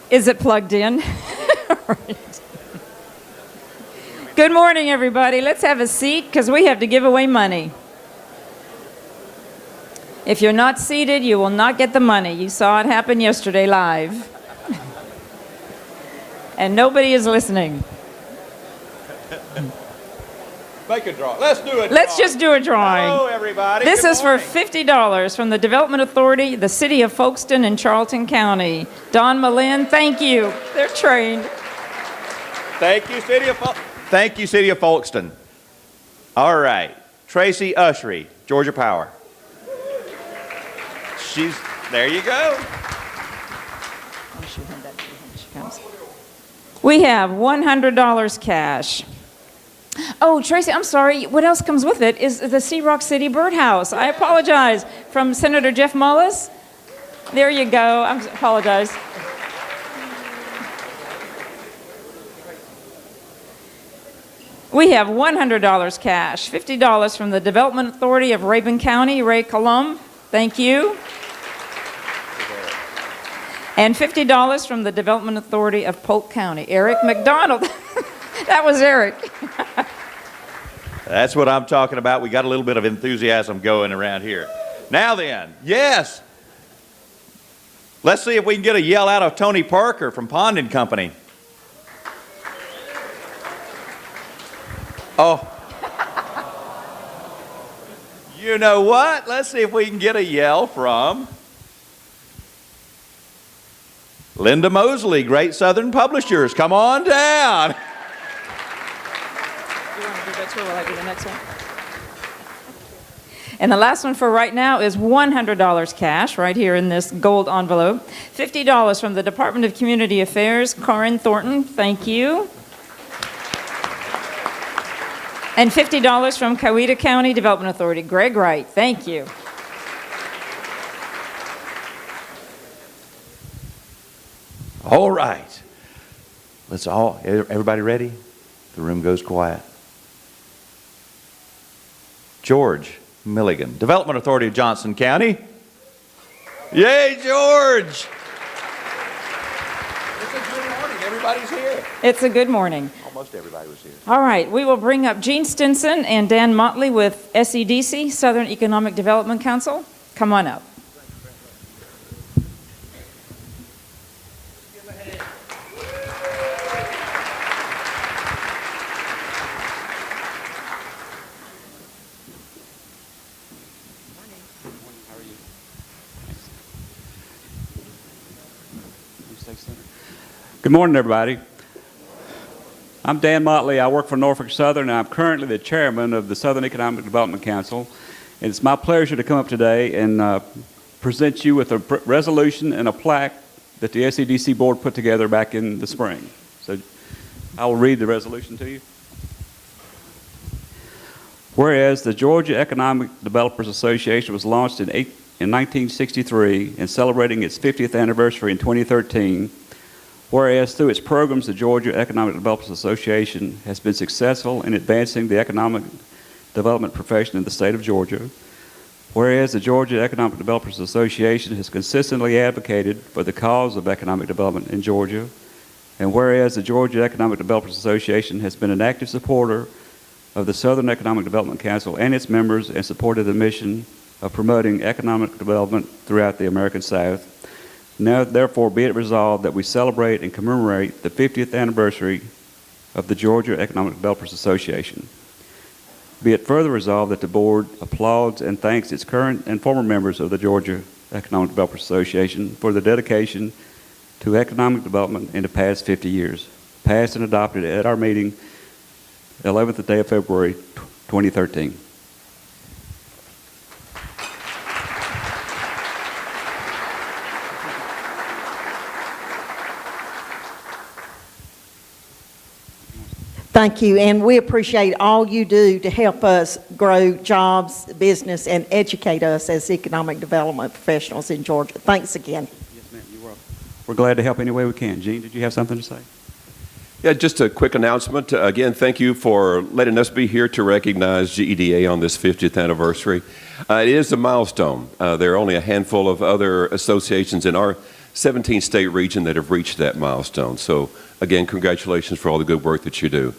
Is it plugged in? Right. Good morning, everybody. Let's have a seat because we have to give away money. If you're not seated, you will not get the money. You saw it happen yesterday live. And nobody is listening. Make a draw. Let's do it. Let's just do a drawing. Hello, everybody. This Good is morning. for $50 from the Development Authority, the City of Folkestone in Charlton County. Don Malin, thank you. They're trained. Thank you, City of Folkestone. All right. Tracy Ushery, Georgia Power. There you go. We have $100 cash. Oh, Tracy, I'm sorry. What else comes with it is the Sea Rock City Birdhouse. I apologize. From Senator Jeff Mullis. There you go. I apologize. We have $100 cash, $50 from the Development Authority of Rabun County, Ray Colum. Thank you. And $50 from the Development Authority of Polk County, Eric McDonald. That was Eric. That's what I'm talking about. We got a little bit of enthusiasm going around here. Now then, yes. Let's see if we can get a yell out of Tony Parker from Pond and Company. Oh. You know what? Let's see if we can get a yell from Linda Mosley, Great Southern Publishers. Come on down. You want to do that too, or will I do the next one? And the last one for right now is $100 cash right here in this gold envelope. $50 from the Department of Community Affairs, Corinne Thornton. Thank you. And $50 from Coweta County Development Authority, Greg Wright. Thank you. All right. Everybody ready? The room goes quiet. George Milligan, Development Authority of Johnson County. Yay, George! It's a good morning. Everybody's here. It's a good morning. Almost everybody was here. All right, we will bring up Gene Stinson and Dan Motley with SEDC, Southern Economic Development Council. Come on up. Good morning, everybody. I'm Dan Motley. I work for Norfolk Southern, and I'm currently the chairman of the Southern Economic Development Council. And it's my pleasure to come up today and present you with a resolution and a plaque that the SEDC board put together back in the spring. So I will read the resolution to you. Whereas the Georgia Economic Developers Association was launched in 1963 and celebrating its 50th anniversary in 2013, whereas through its programs, the Georgia Economic Developers Association has been successful in advancing the economic development profession in the state of Georgia, whereas the Georgia Economic Developers Association has consistently advocated for the cause of economic development in Georgia, and whereas the Georgia Economic Developers Association has been an active supporter of the Southern Economic Development Council and its members and supported the mission of promoting economic development throughout the American South. Now, therefore, be it resolved that we celebrate and commemorate the 50th anniversary of the Georgia Economic Developers Association. Be it further resolved that the board applauds and thanks its current and former members of the Georgia Economic Developers Association for their dedication to economic development in the past 50 years, passed and adopted at our meeting 11th day of February 2013. Thank you, and we appreciate all you do to help us grow jobs, business, and educate us as economic development professionals in Georgia. Thanks again. Yes, ma'am, you're welcome. We're glad to help any way we can. Gene, did you have something to say? Yeah, just a quick announcement. Again, thank you for letting us be here to recognize GEDA on this 50th anniversary. It is a milestone. There are only a handful of other associations in our 17-state region that have reached that milestone. So again, congratulations for all the good work that you do.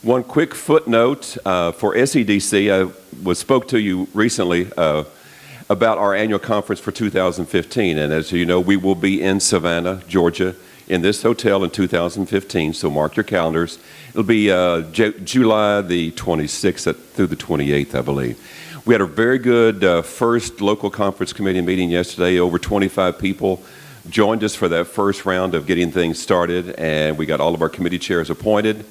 One quick footnote for SEDC, I spoke to you recently about our annual conference for 2015, and as you know, we will be in Savannah, Georgia, in this hotel in 2015, so mark your calendars. It'll be July the 26th through the 28th, I believe. We had a very good first local conference committee meeting yesterday. Over 25 people joined us for that first round of getting things started, and we got all of our committee chairs appointed.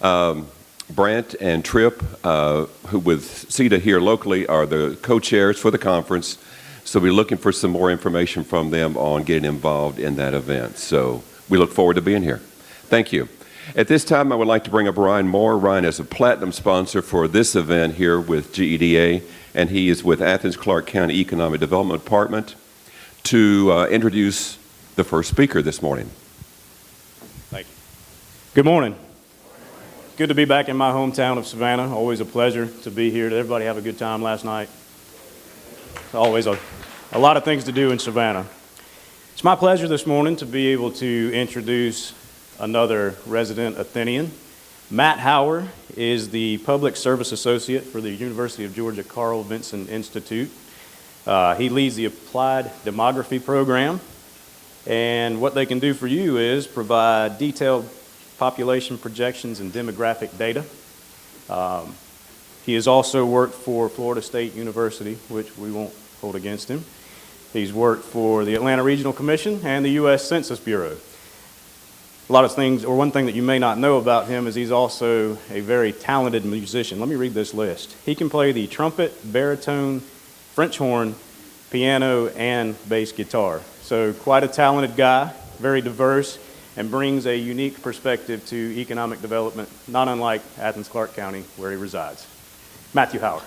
Brant and Tripp, who with CETA here locally, are the co-chairs for the conference. So we're looking for some more information from them on getting involved in that event. So we look forward to being here. Thank you. At this time, I would like to bring up Ryan Moore. Ryan is a platinum sponsor for this event here with GEDA, and he is with Athens-Clarke County Economic Development Department to introduce the first speaker this morning. Thank you. Good morning. Good to be back in my hometown of Savannah. Always a pleasure to be here. Did everybody have a good time last night? Always a lot of things to do in Savannah. It's my pleasure this morning to be able to introduce another resident Athenian. Matt Hauer is the Public Service Associate for the University of Georgia Carl Vinson Institute. He leads the Applied Demography Program, and what they can do for you is provide detailed population projections and demographic data. He has also worked for Florida State University, which we won't hold against him. He's worked for the Atlanta Regional Commission and the U.S. Census Bureau. A lot of things, or one thing that you may not know about him is he's also a very talented musician. Let me read this list. He can play the trumpet, baritone, French horn, piano, and bass guitar. So quite a talented guy, very diverse, and brings a unique perspective to economic development, not unlike Athens-Clarke County, where he resides. Matthew Hauer.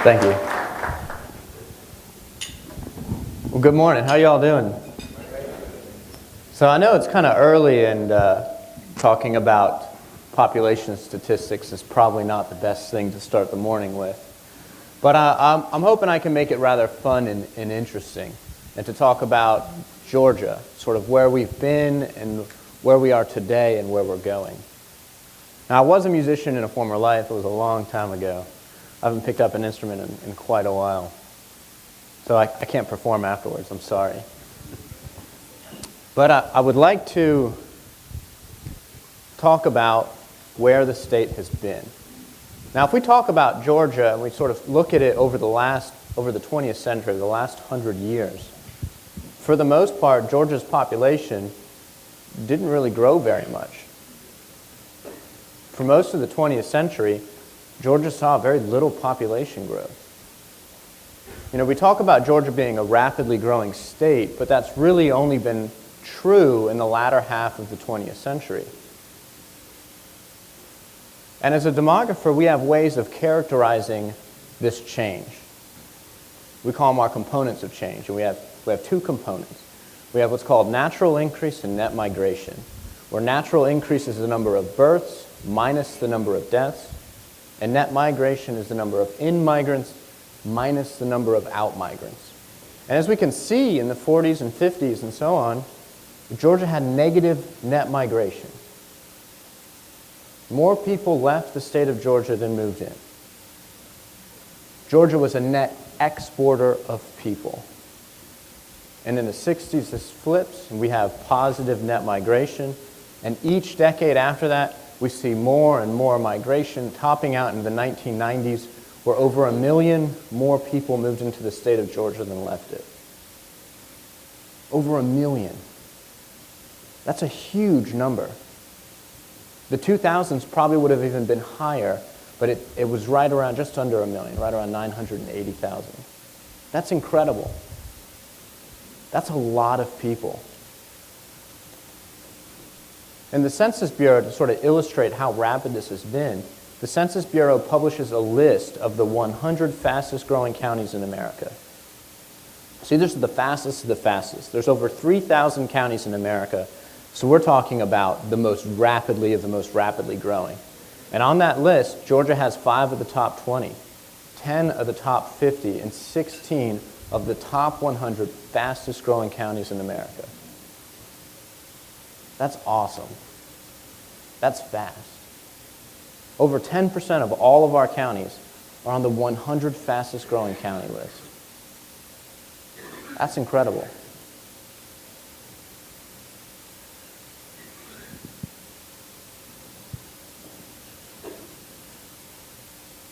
Thank you. Well, good morning. How y'all doing? So I know it's kind of early, and talking about population statistics is probably not the best thing to start the morning with. But I'm hoping I can make it rather fun and interesting, and to talk about Georgia, sort of where we've been and where we are today and where we're going. Now, I was a musician in a former life. It was a long time ago. I haven't picked up an instrument in quite a while. So I can't perform afterwards. I'm sorry. But I would like to talk about where the state has been. Now, if we talk about Georgia and we sort of look at it over the 20th century, the last 100 years, for the most part, Georgia's population didn't really grow very much. For most of the 20th century, Georgia saw very little population growth. You know, we talk about Georgia being a rapidly growing state, but that's really only been true in the latter half of the 20th century. And as a demographer, we have ways of characterizing this change. We call them our components of change, and we have two components. We have what's called natural increase and net migration, where natural increase is the number of births minus the number of deaths, and net migration is the number of in-migrants minus the number of out-migrants. And as we can see in the 40s and 50s and so on, Georgia had negative net migration. More people left the state of Georgia than moved in. Georgia was a net exporter of people. And in the 60s, this flips, and we have positive net migration. And each decade after that, we see more and more migration, topping out in the 1990s, where over 1 million more people moved into the state of Georgia than left it. Over 1 million. That's a huge number. The 2000s probably would have even been higher, but it was right around just under 1 million, right around 980,000. That's incredible. That's a lot of people. And the Census Bureau, to sort of illustrate how rapid this has been, the Census Bureau publishes a list of the 100 fastest growing counties in America. See, this is the fastest of the fastest. There's over 3,000 counties in America, so we're talking about the most rapidly growing. And on that list, Georgia has 5 of the top 20. 10 of the top 50 and 16 of the top 100 fastest growing counties in America. That's awesome. That's fast. Over 10% of all of our counties are on the 100 fastest growing county list. That's incredible.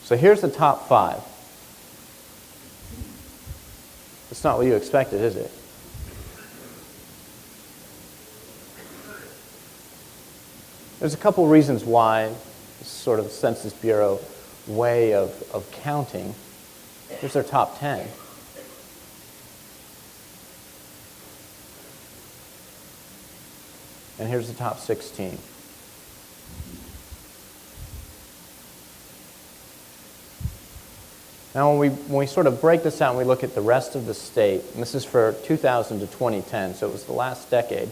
So here's the top 5. It's not what you expected, is it? There's a couple reasons why this sort of Census Bureau way of counting. Here's their top 10. And here's the top 16. Now, when we sort of break this out and we look at the rest of the state, and this is for 2000 to 2010, so it was the last decade,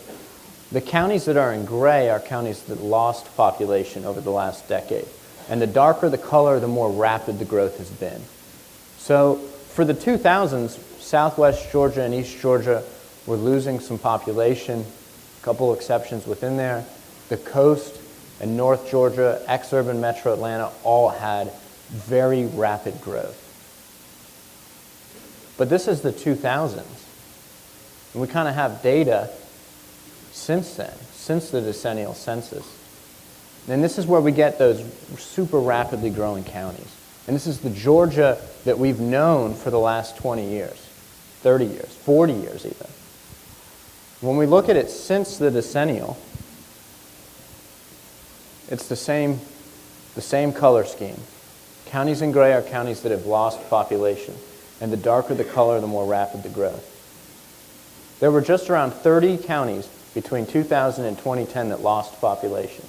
the counties that are in gray are counties that lost population over the last decade. And the darker the color, the more rapid the growth has been. So for the 2000s, Southwest Georgia and East Georgia were losing some population, a couple exceptions within there. The coast and North Georgia, ex-urban metro Atlanta, all had very rapid growth. But this is the 2000s. And we kind of have data since then, since the decennial census. And this is where we get those super rapidly growing counties. And this is the Georgia that we've known for the last 20 years, 30 years, 40 years even. When we look at it since the decennial, it's the same color scheme. Counties in gray are counties that have lost population. And the darker the color, the more rapid the growth. There were just around 30 counties between 2000 and 2010 that lost population.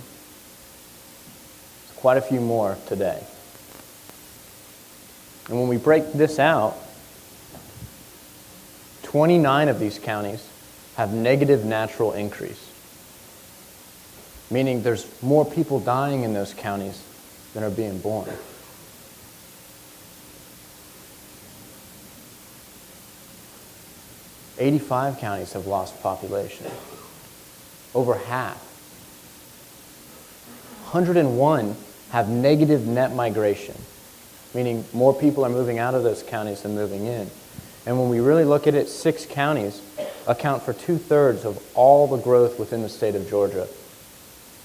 It's quite a few more today. And when we break this out, 29 of these counties have negative natural increase, meaning there's more people dying in those counties than are being born. "85 counties have lost population, over half. 101 have negative net migration, meaning more people are moving out of those counties than moving in. And when we really look at it, 6 counties account for 2/3 of all the growth within the state of Georgia.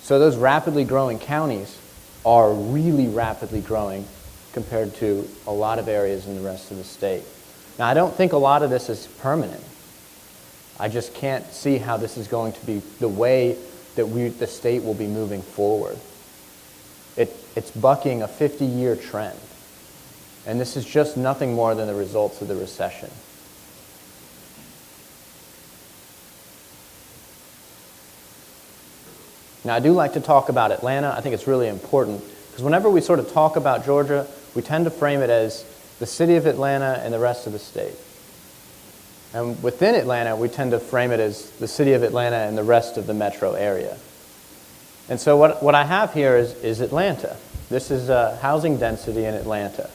So those rapidly growing counties are really rapidly growing compared to a lot of areas in the rest of the state. Now, I don't think a lot of this is permanent. I just can't see how this is going to be the way that the state will be moving forward. It's bucking a 50-year trend. And this is just nothing more than the results of the recession. Now, I do like to talk about Atlanta. I think it's really important because whenever we sort of talk about Georgia, we tend to frame it as the city of Atlanta and the rest of the state. And within Atlanta, we tend to frame it as the city of Atlanta and the rest of the metro area. And so what I have here is Atlanta. This is housing density in Atlanta.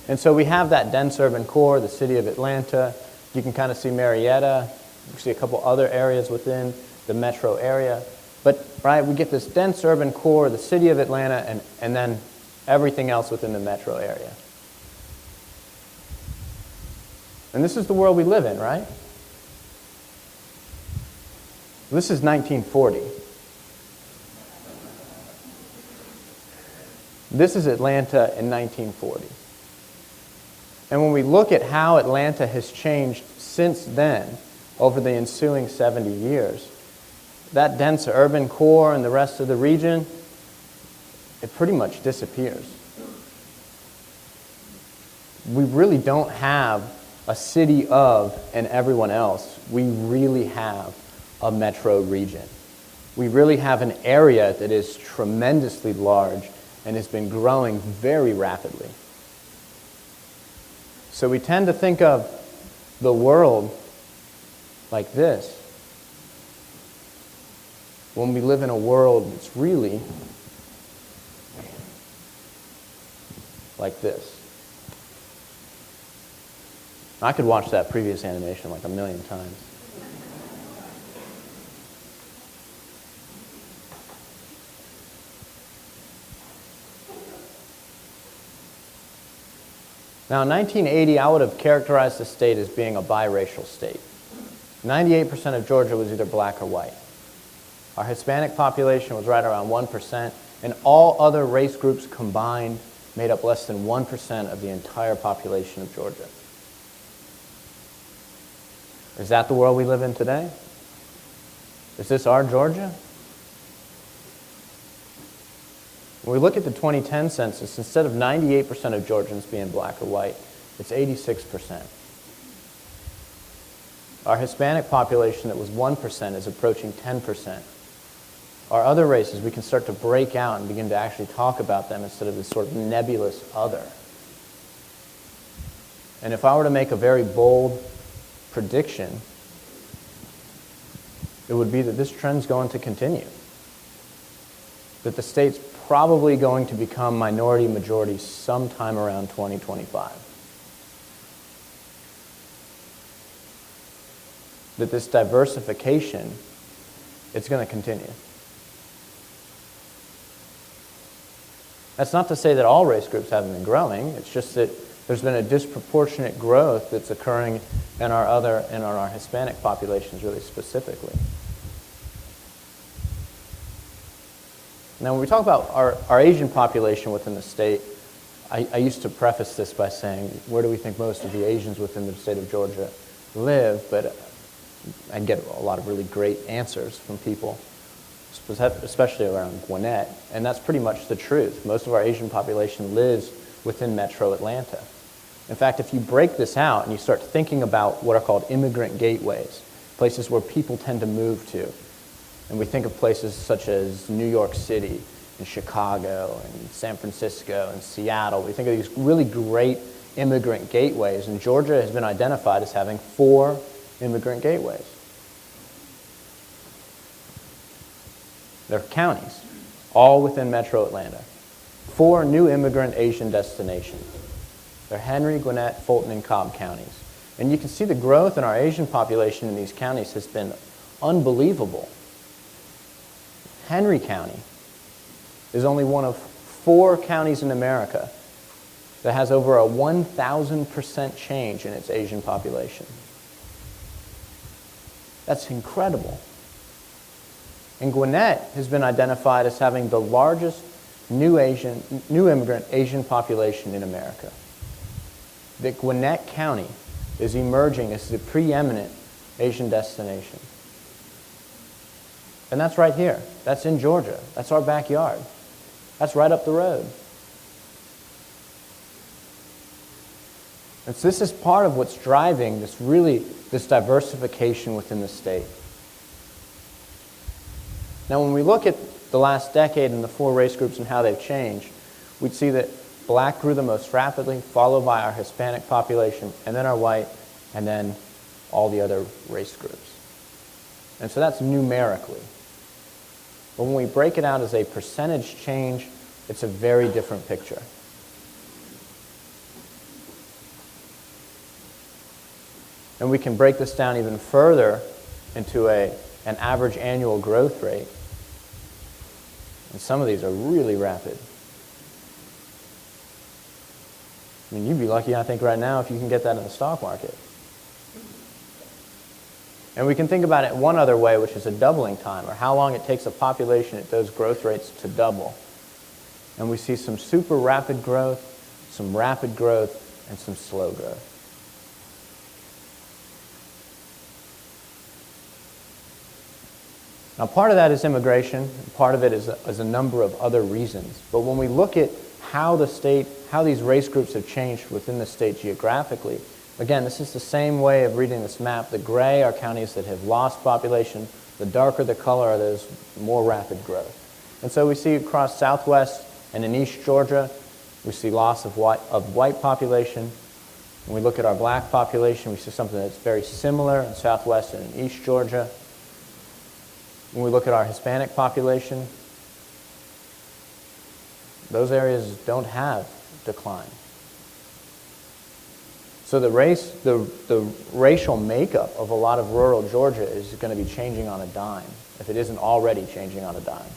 And so we have that dense urban core, the city of Atlanta. You can kind of see Marietta. You can see a couple other areas within the metro area. But right, we get this dense urban core, the city of Atlanta, and then everything else within the metro area. And this is the world we live in, right? This is 1940. This is Atlanta in 1940. And when we look at how Atlanta has changed since then, over the ensuing 70 years, that dense urban core and the rest of the region, it pretty much disappears. We really don't have a city of and everyone else. We really have a metro region. We really have an area that is tremendously large and has been growing very rapidly. So we tend to think of the world like this, when we live in a world that's really like this. I could watch that previous animation like a million times. Now, in 1980, I would have characterized the state as being a biracial state. 98% of Georgia was either black or white. Our Hispanic population was right around 1%, and all other race groups combined made up less than 1% of the entire population of Georgia. Is that the world we live in today? Is this our Georgia? When we look at the 2010 census, instead of 98% of Georgians being black or white, it's 86%. Our Hispanic population that was 1% is approaching 10%. Our other races, we can start to break out and begin to actually talk about them instead of this sort of nebulous other. And if I were to make a very bold prediction, it would be that this trend's going to continue. That the state's probably going to become minority majority sometime around 2025. That this diversification, it's going to continue. That's not to say that all race groups haven't been growing. It's just that there's been a disproportionate growth that's occurring in our Hispanic populations really specifically. Now, when we talk about our Asian population within the state, I used to preface this by saying, where do we think most of the Asians within the state of Georgia live? But I'd get a lot of really great answers from people, especially around Gwinnett, and that's pretty much the truth. Most of our Asian population lives within metro Atlanta. In fact, if you break this out and you start thinking about what are called immigrant gateways, places where people tend to move to, and we think of places such as New York City and Chicago and San Francisco and Seattle, we think of these really great immigrant gateways, and Georgia has been identified as having 4 immigrant gateways. They're counties, all within metro Atlanta. 4 new immigrant Asian destinations. They're Henry, Gwinnett, Fulton, and Cobb counties. And you can see the growth in our Asian population in these counties has been unbelievable. Henry County is only one of 4 counties in America that has over a 1,000% change in its Asian population. That's incredible. And Gwinnett has been identified as having the largest new immigrant Asian population in America. That Gwinnett County is emerging as the preeminent Asian destination. And that's right here. That's in Georgia. That's our backyard. That's right up the road. And so this is part of what's driving this diversification within the state. Now, when we look at the last decade and the 4 race groups and how they've changed, we'd see that black grew the most rapidly, followed by our Hispanic population, and then our white, and then all the other race groups. And so that's numerically. But when we break it out as a percentage change, it's a very different picture. And we can break this down even further into an average annual growth rate. And some of these are really rapid. I mean, you'd be lucky, I think, right now if you can get that in the stock market. And we can think about it one other way, which is a doubling time, or how long it takes a population at those growth rates to double. And we see some super rapid growth, some rapid growth, and some slow growth. Now, part of that is immigration, and part of it is a number of other reasons. But when we look at how these race groups have changed within the state geographically, again, this is the same way of reading this map. The gray are counties that have lost population. The darker the color are those more rapid growth. And so we see across Southwest and in East Georgia, we see loss of white population. When we look at our black population, we see something that's very similar in Southwest and in East Georgia. When we look at our Hispanic population, those areas don't have decline. So the racial makeup of a lot of rural Georgia is going to be changing on a dime, if it isn't already changing on a dime.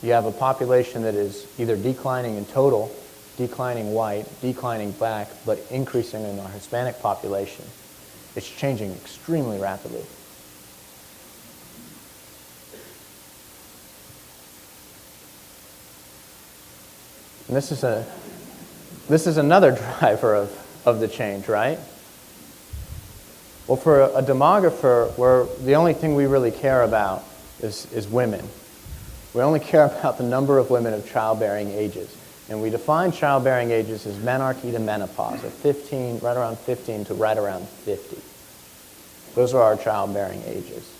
You have a population that is either declining in total, declining white, declining black, but increasing in our Hispanic population. It's changing extremely rapidly. And this is another driver of the change, right? Well, for a demographer, where the only thing we really care about is women. We only care about the number of women of childbearing ages. And we define childbearing ages as menarche to menopause, or 15, right around 15 to right around 50. Those are our childbearing ages.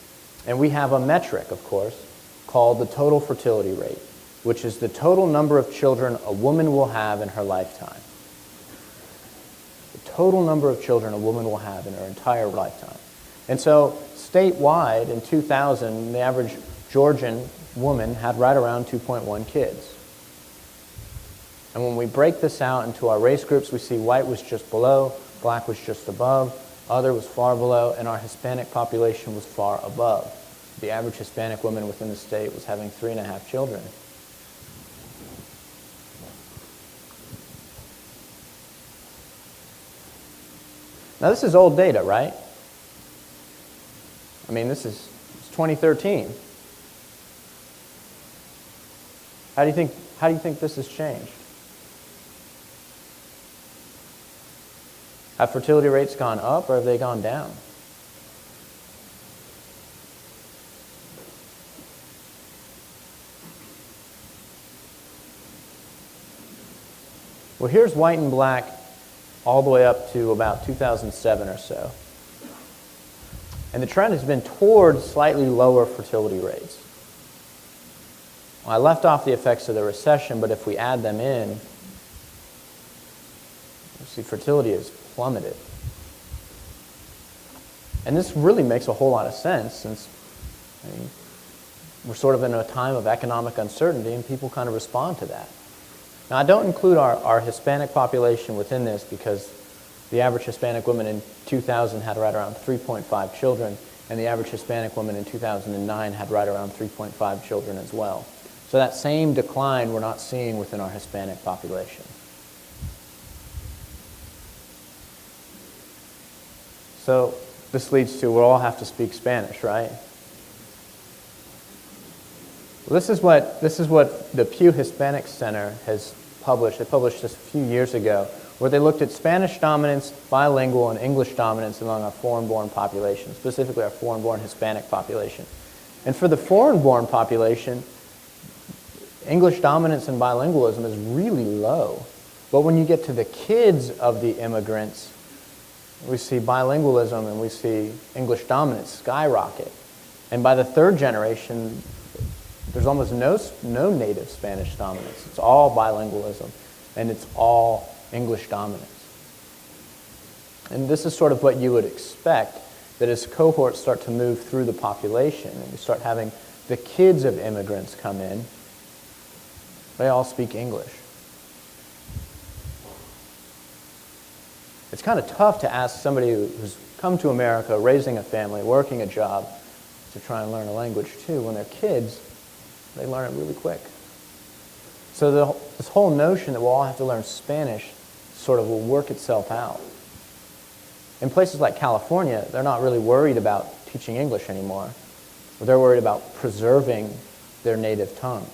And we have a metric, of course, called the total fertility rate, which is the total number of children a woman will have in her lifetime. The total number of children a woman will have in her entire lifetime. And so, statewide, in 2000, the average Georgian woman had right around 2.1 kids. And when we break this out into our race groups, we see white was just below, black was just above, other was far below, and our Hispanic population was far above. The average Hispanic woman within the state was having 3.5 children. Now this is old data, right? I mean, it's 2013. How do you think this has changed? Have fertility rates gone up or have they gone down? Well, here's white and black all the way up to about 2007 or so. And the trend has been towards slightly lower fertility rates. Well, I left off the effects of the recession, but if we add them in, you see fertility has plummeted. And this really makes a whole lot of sense since we're sort of in a time of economic uncertainty and people kind of respond to that. Now, I don't include our Hispanic population within this because the average Hispanic woman in 2000 had right around 3.5 children, and the average Hispanic woman in 2009 had right around 3.5 children as well. So that same decline we're not seeing within our Hispanic population. So this leads to we'll all have to speak Spanish, right? Well, this is what the Pew Hispanic Center has published. They published this a few years ago, where they looked at Spanish dominance, bilingual, and English dominance among our foreign-born population, specifically our foreign-born Hispanic population. And for the foreign-born population, English dominance and bilingualism is really low. But when you get to the kids of the immigrants, we see bilingualism and we see English dominance skyrocket. And by the third generation, there's almost no native Spanish dominance. It's all bilingualism, and it's all English dominance. And this is sort of what you would expect, that as cohorts start to move through the population, and you start having the kids of immigrants come in, they all speak English. It's kind of tough to ask somebody who's come to America, raising a family, working a job, to try and learn a language too. When they're kids, they learn it really quick. So this whole notion that we'll all have to learn Spanish sort of will work itself out. In places like California, they're not really worried about teaching English anymore. They're worried about preserving their native tongues.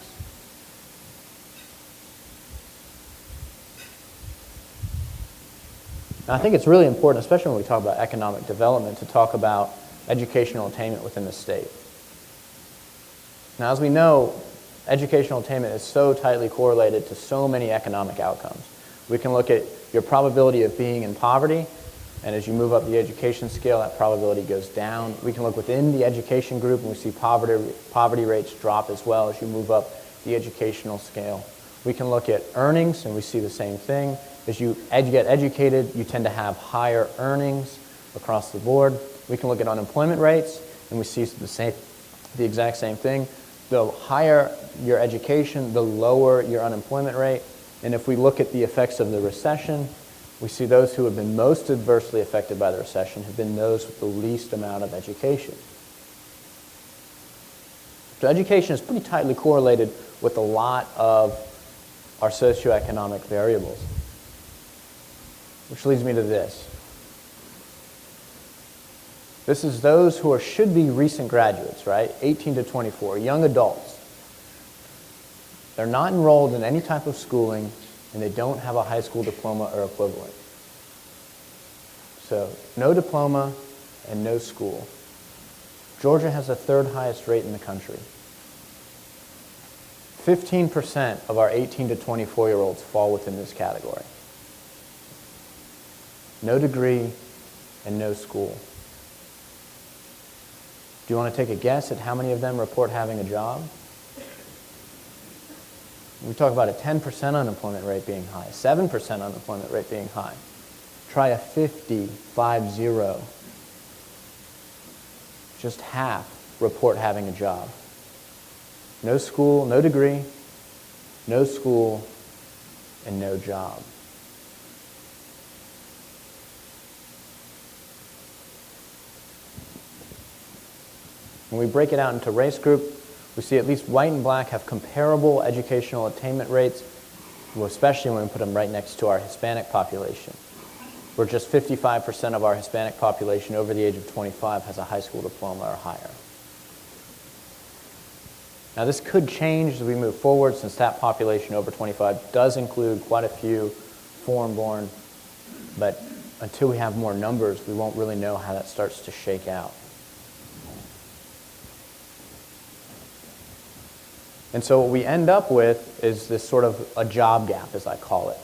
Now, I think it's really important, especially when we talk about economic development, to talk about educational attainment within the state. Now, as we know, educational attainment is so tightly correlated to so many economic outcomes. We can look at your probability of being in poverty, and as you move up the education scale, that probability goes down. We can look within the education group, and we see poverty rates drop as well as you move up the educational scale. We can look at earnings, and we see the same thing. As you get educated, you tend to have higher earnings across the board. We can look at unemployment rates, and we see the exact same thing. The higher your education, the lower your unemployment rate. And if we look at the effects of the recession, we see those who have been most adversely affected by the recession have been those with the least amount of education. So education is pretty tightly correlated with a lot of our socioeconomic variables. Which leads me to this. This is those who should be recent graduates, right? 18 to 24, young adults. They're not enrolled in any type of schooling, and they don't have a high school diploma or equivalent. So no diploma and no school. Georgia has the third highest rate in the country. 15% of our 18 to 24-year-olds fall within this category. No degree and no school. Do you want to take a guess at how many of them report having a job? We talk about a 10% unemployment rate being high, 7% unemployment rate being high. Try a 50. Just half report having a job. No school, no degree, no school, and no job. When we break it out into race group, we see at least white and black have comparable educational attainment rates, especially when we put them right next to our Hispanic population, where just 55% of our Hispanic population over the age of 25 has a high school diploma or higher. Now this could change as we move forward, since that population over 25 does include quite a few foreign-born, but until we have more numbers, we won't really know how that starts to shake out. And so what we end up with is this sort of a job gap, as I call it.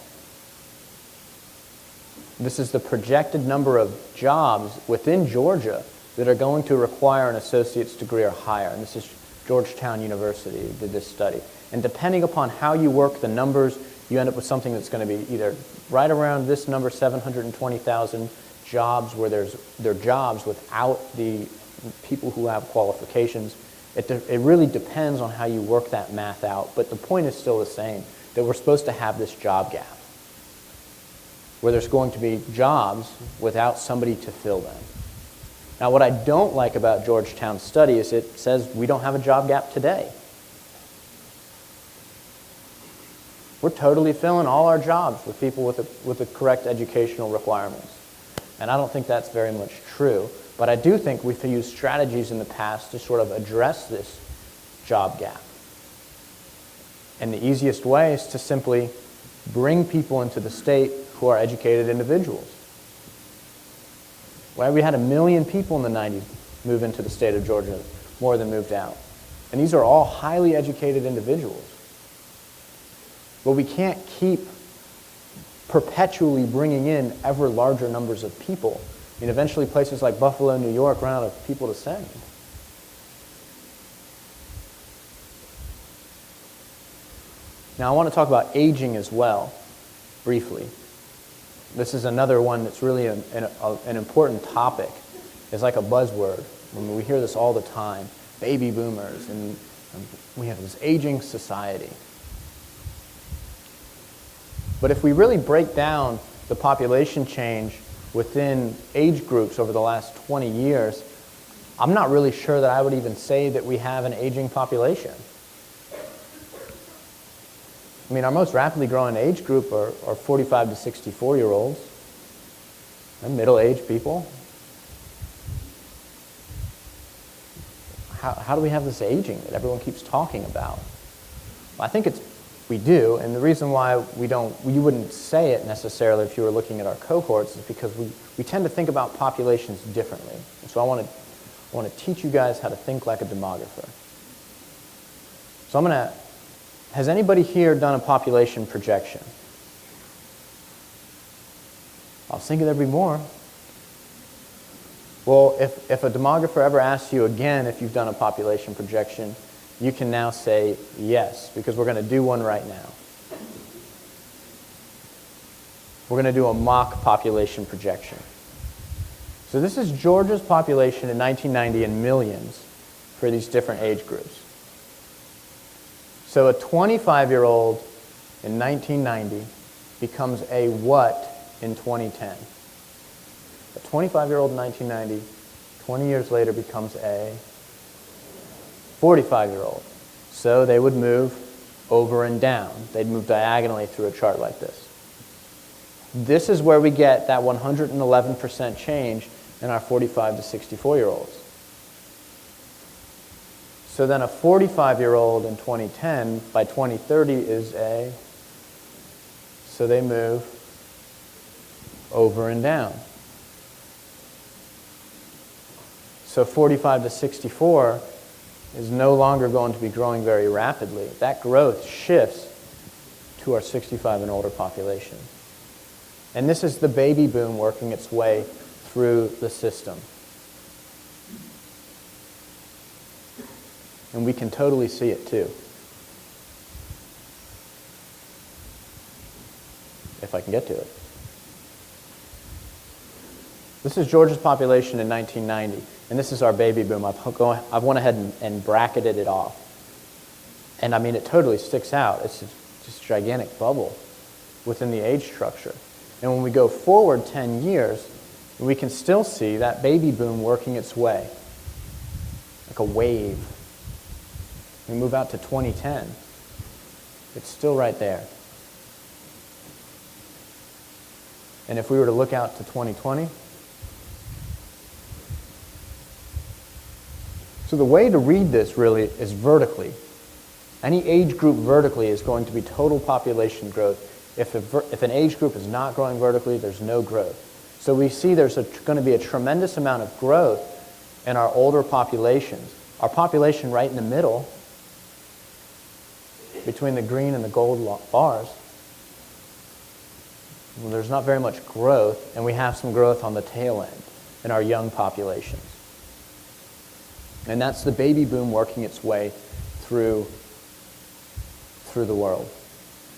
This is the projected number of jobs within Georgia that are going to require an associate's degree or higher. And this is Georgetown University who did this study. And depending upon how you work the numbers, you end up with something that's going to be either right around this number, 720,000 jobs, where they're jobs without the people who have qualifications. It really depends on how you work that math out, but the point is still the same, that we're supposed to have this job gap, where there's going to be jobs without somebody to fill them. Now, what I don't like about Georgetown's study is it says we don't have a job gap today. We're totally filling all our jobs with people with the correct educational requirements. And I don't think that's very much true. But I do think we've used strategies in the past to sort of address this job gap. And the easiest way is to simply bring people into the state who are educated individuals. Well, we had 1 million people in the 90s move into the state of Georgia, more than moved out. And these are all highly educated individuals. But we can't keep perpetually bringing in ever larger numbers of people. I mean, eventually places like Buffalo, New York run out of people to send. Now I want to talk about aging as well, briefly. This is another one that's really an important topic. It's like a buzzword. I mean, we hear this all the time, baby boomers, and we have this aging society. But if we really break down the population change within age groups over the last 20 years, I'm not really sure that I would even say that we have an aging population. I mean, our most rapidly growing age group are 45 to 64-year-olds. They're middle-aged people. How do we have this aging that everyone keeps talking about? Well, I think we do, and the reason why you wouldn't say it necessarily if you were looking at our cohorts is because we tend to think about populations differently. And so I want to teach you guys how to think like a demographer. So has anybody here done a population projection? I was thinking there'd be more. Well, if a demographer ever asks you again if you've done a population projection, you can now say yes, because we're going to do one right now. We're going to do a mock population projection. So this is Georgia's population in 1990 in millions for these different age groups. So a 25-year-old in 1990 becomes a what in 2010. A 25-year-old in 1990, 20 years later becomes a 45-year-old. So they would move over and down. They'd move diagonally through a chart like this. This is where we get that 111% change in our 45 to 64-year-olds. So then a 45-year-old in 2010, by 2030 is a, so they move over and down. So 45 to 64 is no longer going to be growing very rapidly. That growth shifts to our 65 and older population. And this is the baby boom working its way through the system. And we can totally see it too. If I can get to it. This is Georgia's population in 1990, and this is our baby boom. I've went ahead and bracketed it off. And I mean, it totally sticks out. It's just a gigantic bubble within the age structure. And when we go forward 10 years, we can still see that baby boom working its way, like a wave. We move out to 2010. It's still right there. And if we were to look out to 2020, so the way to read this really is vertically. Any age group vertically is going to be total population growth. If an age group is not growing vertically, there's no growth. So we see there's going to be a tremendous amount of growth in our older populations. Our population right in the middle, between the green and the gold bars, well, there's not very much growth, and we have some growth on the tail end in our young populations. And that's the baby boom working its way through the world.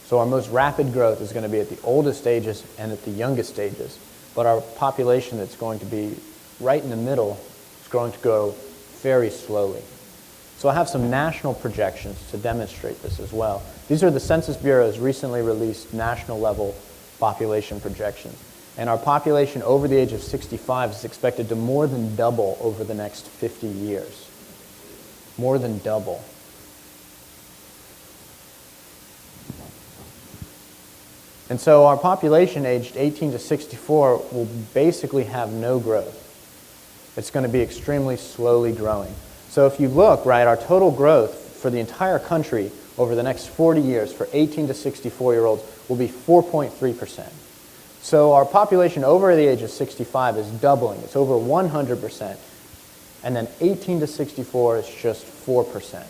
So our most rapid growth is going to be at the oldest ages and at the youngest stages. But our population that's going to be right in the middle is going to grow very slowly. So I have some national projections to demonstrate this as well. These are the Census Bureau's recently released national level population projections. And our population over the age of 65 is expected to more than double over the next 50 years. More than double. And so our population aged 18 to 64 will basically have no growth. It's going to be extremely slowly growing. So if you look, right, our total growth for the entire country over the next 40 years for 18 to 64-year-olds will be 4.3%. So our population over the age of 65 is doubling. It's over 100%. And then 18 to 64 is just 4%.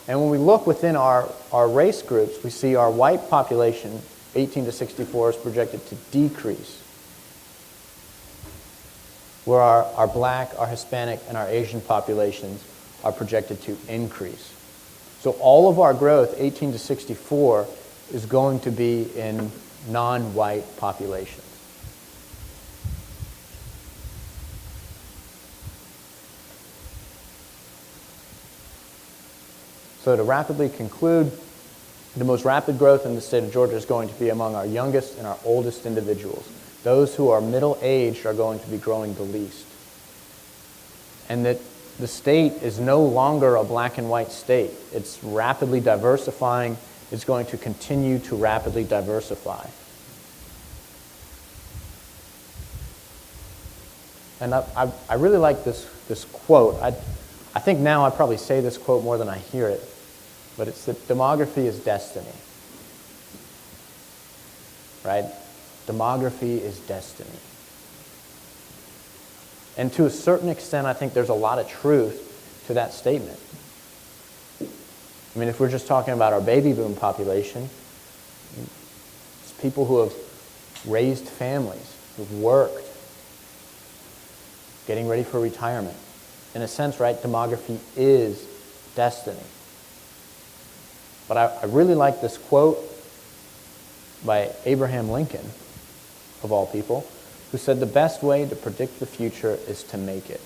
And when we look within our race groups, we see our white population, 18 to 64, is projected to decrease, where our black, our Hispanic, and our Asian populations are projected to increase. So all of our growth, 18 to 64, is going to be in non-white populations. So to rapidly conclude, the most rapid growth in the state of Georgia is going to be among our youngest and our oldest individuals. Those who are middle-aged are going to be growing the least. And that the state is no longer a black and white state. It's rapidly diversifying. It's going to continue to rapidly diversify. And I really like this quote. I think now I probably say this quote more than I hear it. But it's that demography is destiny. Right? Demography is destiny. And to a certain extent, I think there's a lot of truth to that statement. I mean, if we're just talking about our baby boom population, it's people who have raised families, who've worked, getting ready for retirement. In a sense, right, demography is destiny. But I really like this quote by Abraham Lincoln, of all people, who said the best way to predict the future is to make it.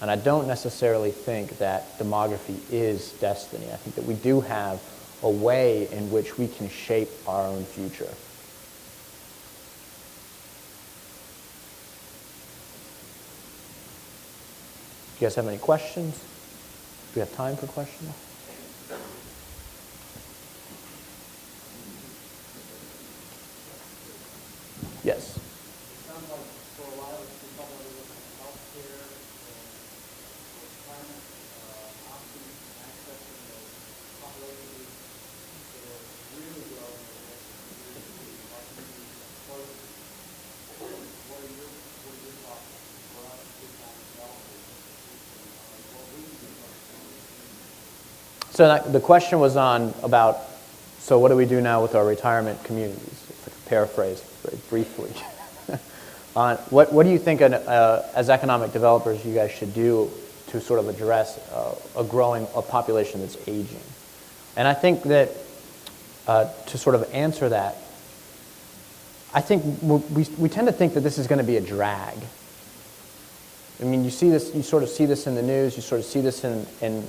And I don't necessarily think that demography is destiny. I think that we do have a way in which we can shape our own future. you guys have any questions? Do we have time for questions? Yes. So the question was on about, so what do we do now with our retirement communities? It's like a paraphrase, very briefly. What do you think as economic developers you guys should do to sort of address a population that's aging? And I think that to sort of answer that, I think we tend to think that this is going to be a drag. I mean, you see this, you sort of see this in the news, you sort of see this in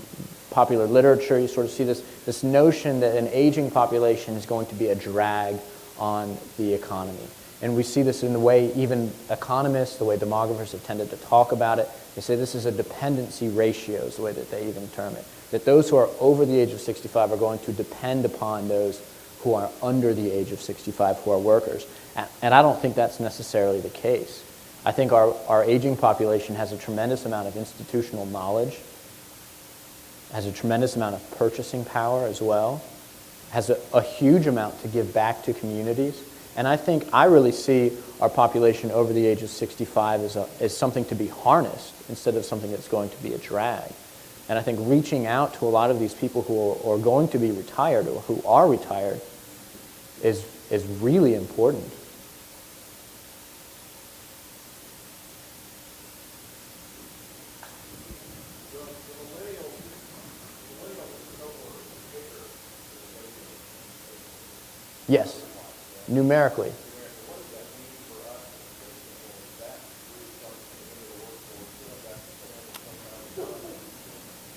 popular literature, you sort of see this notion that an aging population is going to be a drag on the economy. And we see this in the way even economists, the way demographers have tended to talk about it. They say this is a dependency ratio is the way that they even term it. That those who are over the age of 65 are going to depend upon those who are under the age of 65 who are workers. And I don't think that's necessarily the case. I think our aging population has a tremendous amount of institutional knowledge, has a tremendous amount of purchasing power as well, has a huge amount to give back to communities. And I really see our population over the age of 65 as something to be harnessed instead of something that's going to be a drag. And I think reaching out to a lot of these people who are going to be retired or who are retired is really important. Yes, numerically.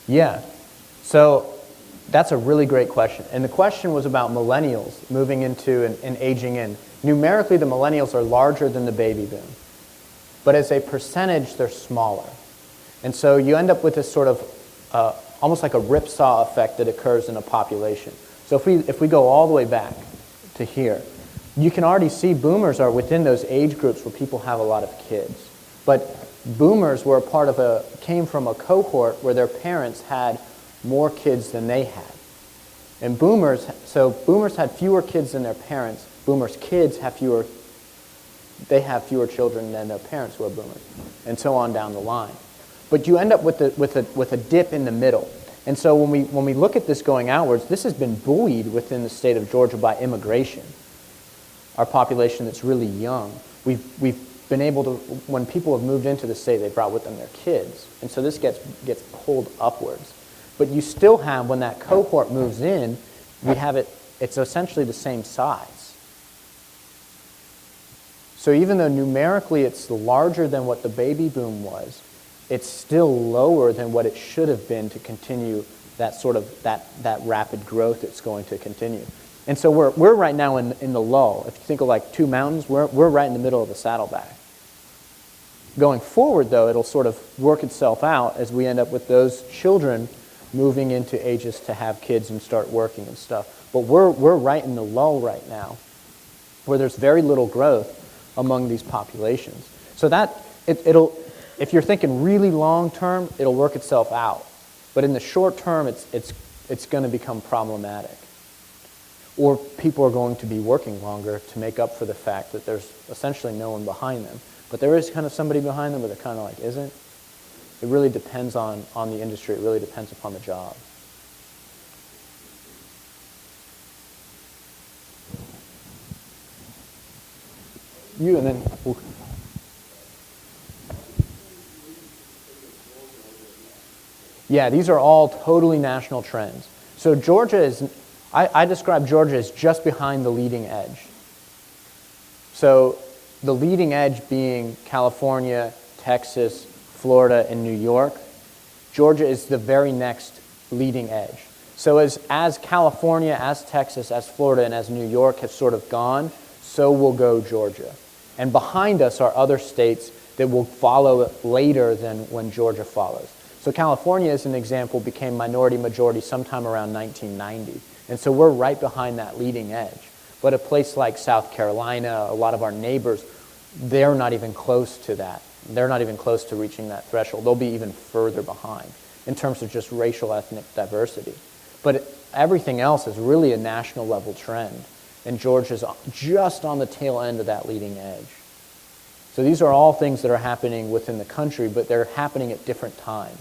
Yeah, so that's a really great question. And the question was about millennials moving into and aging in. Numerically, the millennials are larger than the baby boom. But as a percentage, they're smaller. And so you end up with this sort of almost like a ripsaw effect that occurs in a population. So if we go all the way back to here, you can already see boomers are within those age groups where people have a lot of kids. But boomers were came from a cohort where their parents had more kids than they had. And boomers had fewer kids than their parents. Boomers' kids have fewer children than their parents who are boomers, and so on down the line. But you end up with a dip in the middle. And so when we look at this going outwards, this has been buoyed within the state of Georgia by immigration. Our population that's really young. We've been able to, when people have moved into the state, they've brought with them their kids. And so this gets pulled upwards. But you still have, when that cohort moves in, it's essentially the same size. So even though numerically it's larger than what the baby boom was, it's still lower than what it should have been to continue that sort of that rapid growth that's going to continue. And so we're right now in the lull. If you think of like two mountains, we're right in the middle of the saddlback. Going forward, though, it'll sort of work itself out as we end up with those children moving into ages to have kids and start working and stuff. But we're right in the lull right now, where there's very little growth among these populations. So that it'll, if you're thinking really long term, it'll work itself out. But in the short term, it's going to become problematic. Or people are going to be working longer to make up for the fact that there's essentially no one behind them. But there is kind of somebody behind them, but there kind of like isn't. It really depends on the industry. It really depends upon the job. You and then we'll, yeah, these are all totally national trends. So Georgia is, I describe Georgia as just behind the leading edge. So the leading edge being California, Texas, Florida, and New York. Georgia is the very next leading edge. So as California, as Texas, as Florida, and as New York have sort of gone, so will go Georgia. And behind us are other states that will follow later than when Georgia follows. So California, as an example, became minority majority sometime around 1990. And so we're right behind that leading edge. But a place like South Carolina, a lot of our neighbors, they're not even close to that. They're not even close to reaching that threshold. They'll be even further behind in terms of just racial ethnic diversity. But everything else is really a national level trend. And Georgia's just on the tail end of that leading edge. So these are all things that are happening within the country, but they're happening at different times.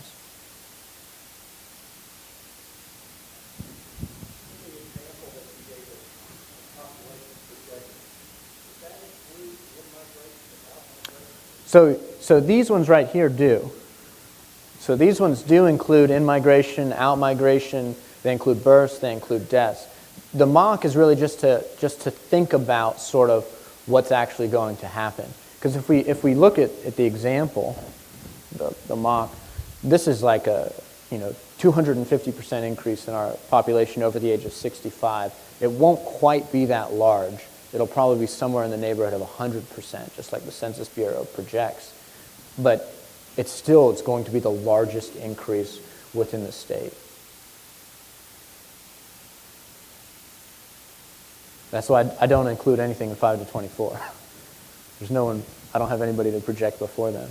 So these ones right here do. So these ones do include in-migration, out-migration, they include births, they include deaths. The mock is really just to think about sort of what's actually going to happen. Because if we look at the example, the mock, this is like a 250% increase in our population over the age of 65. It won't quite be that large. It'll probably be somewhere in the neighborhood of 100%, just like the Census Bureau projects. But it's going to be the largest increase within the state. That's why I don't include anything in 5 to 24. There's no one, I don't have anybody to project before then.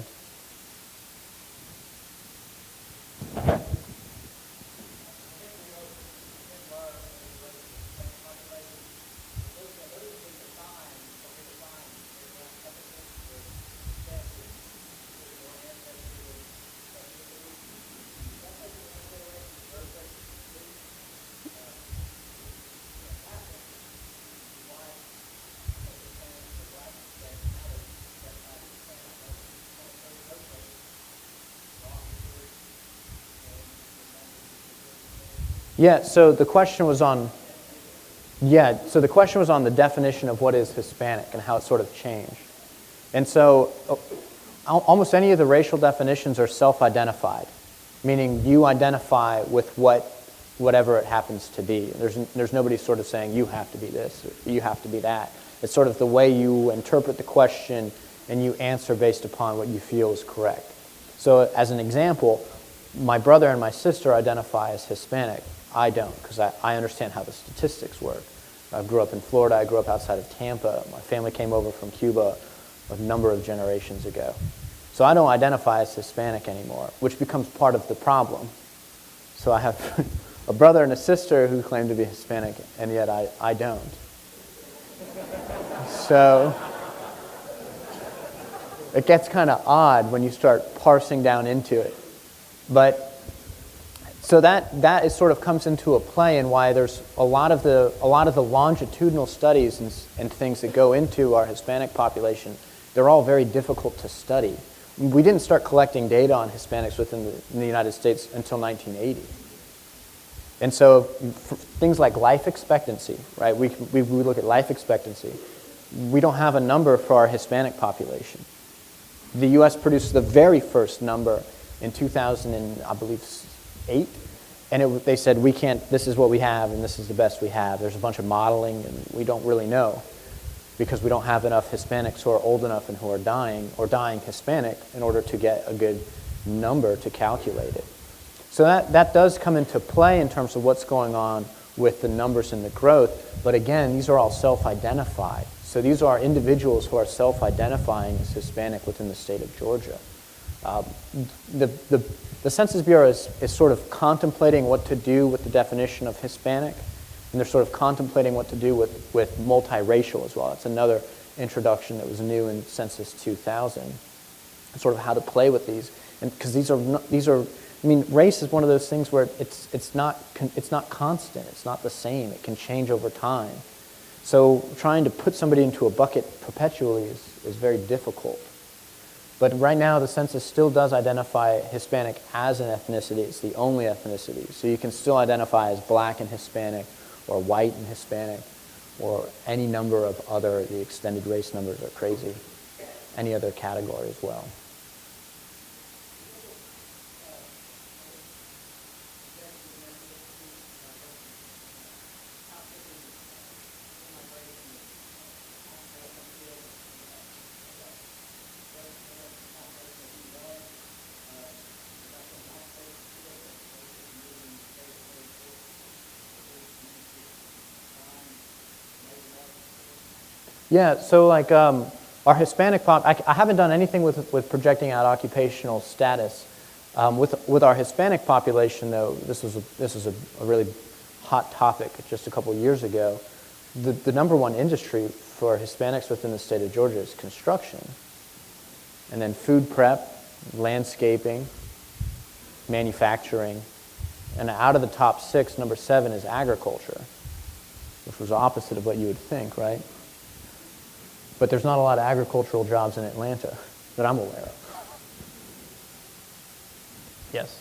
Yeah, so the question was on the definition of what is Hispanic and how it sort of changed. And so almost any of the racial definitions are self-identified, meaning you identify with whatever it happens to be. There's nobody sort of saying you have to be this or you have to be that. It's sort of the way you interpret the question and you answer based upon what you feel is correct. So as an example, my brother and my sister identify as Hispanic. I don't, because I understand how the statistics work. I grew up in Florida. I grew up outside of Tampa. My family came over from Cuba a number of generations ago. So I don't identify as Hispanic anymore, which becomes part of the problem. So I have a brother and a sister who claim to be Hispanic, and yet I don't. So it gets kind of odd when you start parsing down into it. But so that is sort of comes into a play in why there's a lot of the longitudinal studies and things that go into our Hispanic population. They're all very difficult to study. We didn't start collecting data on Hispanics in the United States until 1980. And so things like life expectancy, right? We look at life expectancy. We don't have a number for our Hispanic population. The U.S. produced the very first number in 2008, and they said we can't. This is what we have, and this is the best we have. There's a bunch of modeling, and we don't really know because we don't have enough Hispanics who are old enough and who are dying or dying Hispanic in order to get a good number to calculate it. So that does come into play in terms of what's going on with the numbers and the growth. But again, these are all self-identified. So these are individuals who are self-identifying as Hispanic within the state of Georgia. The Census Bureau is sort of contemplating what to do with the definition of Hispanic, and they're sort of contemplating what to do with multiracial as well. That's another introduction that was new in Census 2000, sort of how to play with these. And because these are, I mean, race is one of those things where it's not constant. It's not the same. It can change over time. So trying to put somebody into a bucket perpetually is very difficult. But right now, the census still does identify Hispanic as an ethnicity. It's the only ethnicity. So you can still identify as black and Hispanic, or white and Hispanic, or any number of other, the extended race numbers are crazy, any other category as well. Yeah, so like our Hispanic I haven't done anything with projecting out occupational status. With our Hispanic population, though, this was a really hot topic just a couple years ago. The number one industry for Hispanics within the state of Georgia is construction, and then food prep, landscaping, manufacturing, and out of the top 6, number 7 is agriculture, which was opposite of what you would think, right? But there's not a lot of agricultural jobs in Atlanta that I'm aware of. Yes?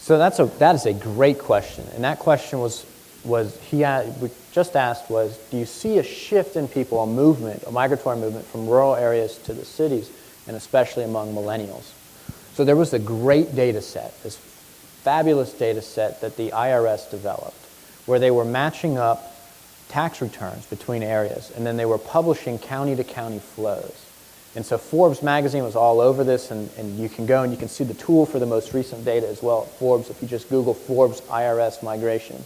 So that is a great question, and that question we just asked was, do you see a shift in people, a migratory movement from rural areas to the cities, and especially among millennials? So there was a great data set, this fabulous data set that the IRS developed, where they were matching up tax returns between areas, and then they were publishing county-to-county flows. And so Forbes magazine was all over this, and you can go and you can see the tool for the most recent data as well at Forbes if you just Google Forbes IRS migration.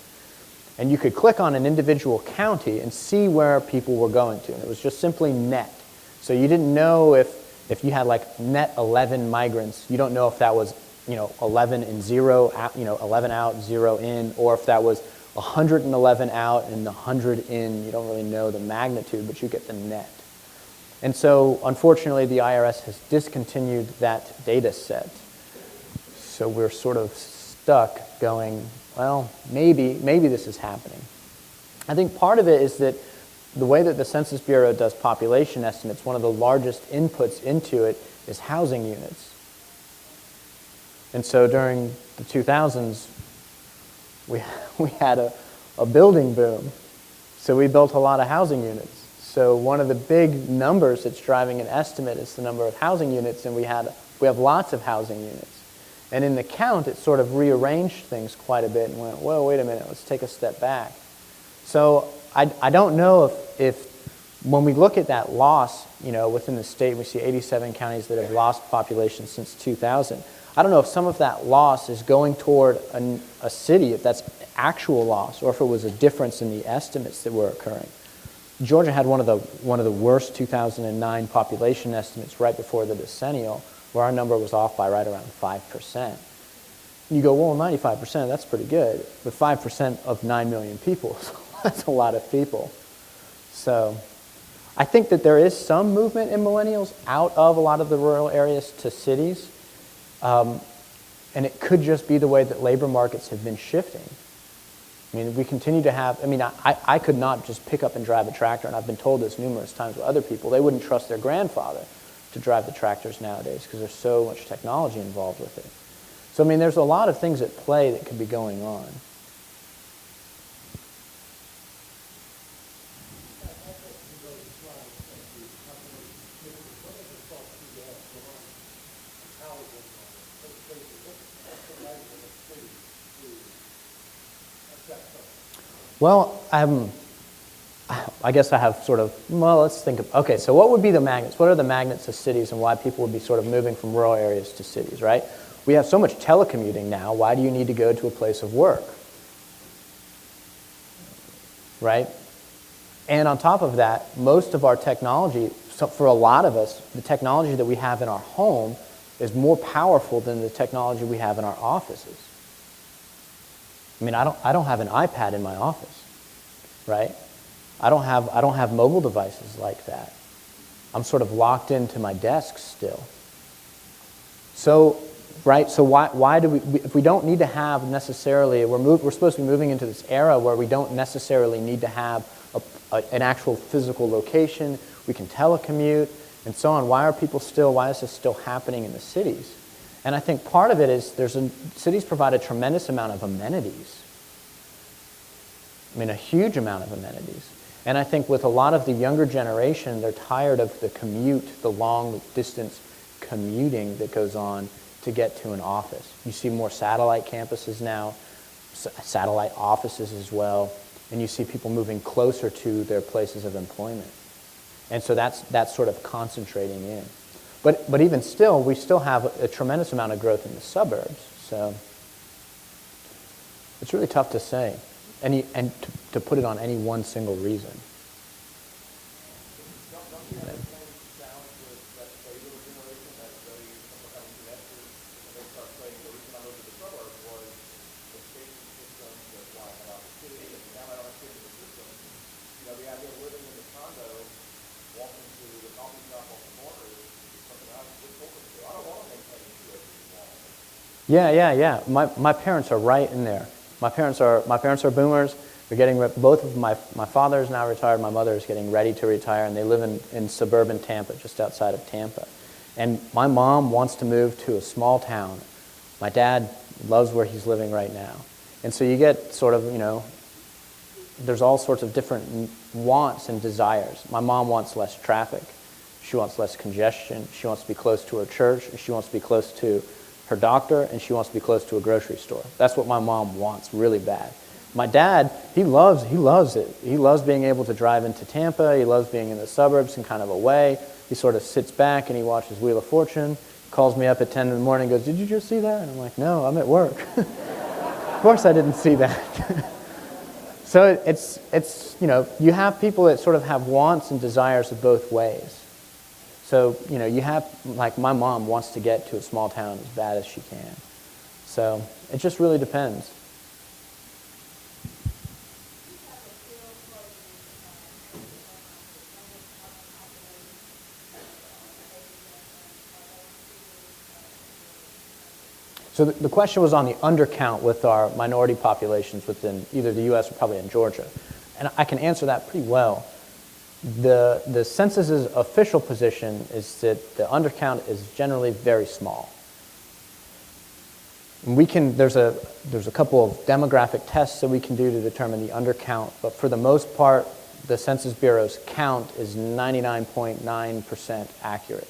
And you could click on an individual county and see where people were going to, and it was just simply net. So you didn't know if you had like net 11 migrants, you don't know if that was 11 and 0, 11 out, 0 in, or if that was 111 out and 100 in. You don't really know the magnitude, but you get the net. And so, unfortunately, the IRS has discontinued that data set. So we're sort of stuck going, well, maybe this is happening. I think part of it is that the way that the Census Bureau does population estimates, one of the largest inputs into it is housing units. And so during the 2000s, we had a building boom. So we built a lot of housing units. So one of the big numbers that's driving an estimate is the number of housing units, and we have lots of housing units. And in the count, it sort of rearranged things quite a bit and went, whoa, wait a minute, let's take a step back. So I don't know if when we look at that loss, within the state, we see 87 counties that have lost population since 2000. I don't know if some of that loss is going toward a city, if that's actual loss, or if it was a difference in the estimates that were occurring. Georgia had one of the worst 2009 population estimates right before the decennial, where our number was off by right around 5%. You go, well, 95%, that's pretty good, but 5% of 9 million people, that's a lot of people. So I think that there is some movement in millennials out of a lot of the rural areas to cities, and it could just be the way that labor markets have been shifting. I mean, we continue to have, I could not just pick up and drive a tractor, and I've been told this numerous times with other people. They wouldn't trust their grandfather to drive the tractors nowadays because there's so much technology involved with it. So, there's a lot of things at play that could be going on. Well, I guess I have let's think of, okay, so what would be the magnets? What are the magnets of cities and why people would be sort of moving from rural areas to cities, right? We have so much telecommuting now. Why do you need to go to a place of work? Right? And on top of that, most of our technology, so for a lot of us, the technology that we have in our home is more powerful than the technology we have in our offices. I don't have an iPad in my office, right? I don't have mobile devices like that. I'm sort of locked into my desk still. So, right? So why do we? If we don't need to have necessarily, we're supposed to be moving into this era where we don't necessarily need to have an actual physical location. We can telecommute and so on. Why is this still happening in the cities? And I think part of it is cities provide a tremendous amount of amenities. A huge amount of amenities. And I think with a lot of the younger generation, they're tired of the commute, the long distance commuting that goes on to get to an office. You see more satellite campuses now, satellite offices as well, and you see people moving closer to their places of employment. And so that's sort of concentrating in. But even still, we still have a tremendous amount of growth in the suburbs. So it's really tough to say, and to put it on any one single reason. Yeah. My parents are right in there. My parents are boomers. They're getting both of my father is now retired. My mother is getting ready to retire, and they live in suburban Tampa, just outside of Tampa. And my mom wants to move to a small town. My dad loves where he's living right now. And so you get sort of, there's all sorts of different wants and desires. My mom wants less traffic. She wants less congestion. She wants to be close to her church. She wants to be close to her doctor, and she wants to be close to a grocery store. That's what my mom wants really bad. My dad, he loves it. He loves being able to drive into Tampa. He loves being in the suburbs and kind of away. He sort of sits back and he watches Wheel of Fortune, calls me up at 10 in the morning and goes, "Did you just see that?" And I'm like, "No, I'm at work." Of course I didn't see that. So it's you have people that sort of have wants and desires of both ways. So, you have, like my mom wants to get to a small town as bad as she can. So it just really depends. So the question was on the undercount with our minority populations within either the U.S. or probably in Georgia. And I can answer that pretty well. The census's official position is that the undercount is generally very small. And there's a couple of demographic tests that we can do to determine the undercount, but for the most part, the Census Bureau's count is 99.9% accurate.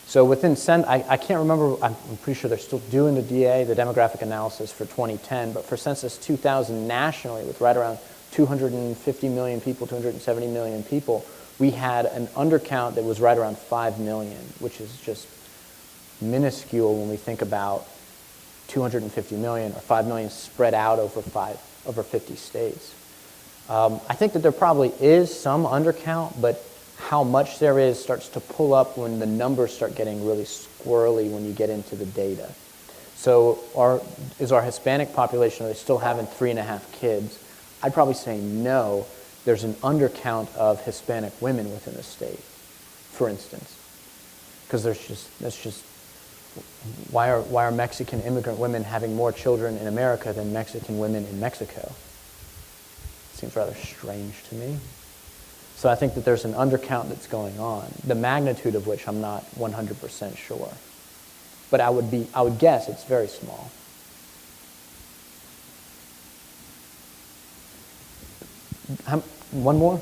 So I can't remember, I'm pretty sure they're still doing the DA, the demographic analysis for 2010, but for Census 2000 nationally, with right around 250 million people, 270 million people, we had an undercount that was right around 5 million, which is just minuscule when we think about 250 million or 5 million spread out over 50 states. I think that there probably is some undercount, but how much there is starts to pull up when the numbers start getting really squirrely when you get into the data. So is our Hispanic population, are they still having 3.5 kids? I'd probably say no. There's an undercount of Hispanic women within the state, for instance. Because that's just why are Mexican immigrant women having more children in America than Mexican women in Mexico? Seems rather strange to me. So I think that there's an undercount that's going on, the magnitude of which I'm not 100% sure. But I would guess it's very small. One more?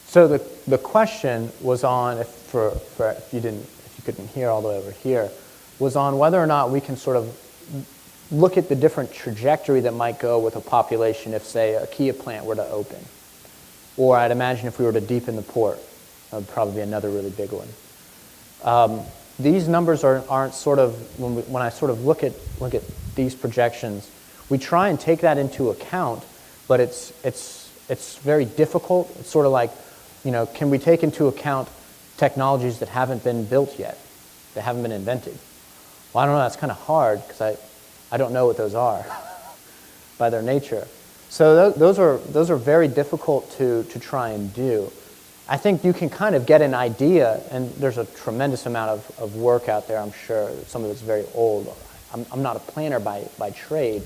So the question was on, if you couldn't hear all the way over here, was on whether or not we can sort of look at the different trajectory that might go with a population if, say, a Kia plant were to open. Or I'd imagine if we were to deepen the port, that would probably be another really big one. These numbers aren't sort of, when I sort of look at these projections, we try and take that into account, but it's very difficult. It's sort of like, can we take into account technologies that haven't been built yet, that haven't been invented? Well, I don't know, that's kind of hard because I don't know what those are by their nature. So those are very difficult to try and do. I think you can kind of get an idea, and there's a tremendous amount of work out there, I'm sure. Some of it's very old. I'm not a planner by trade,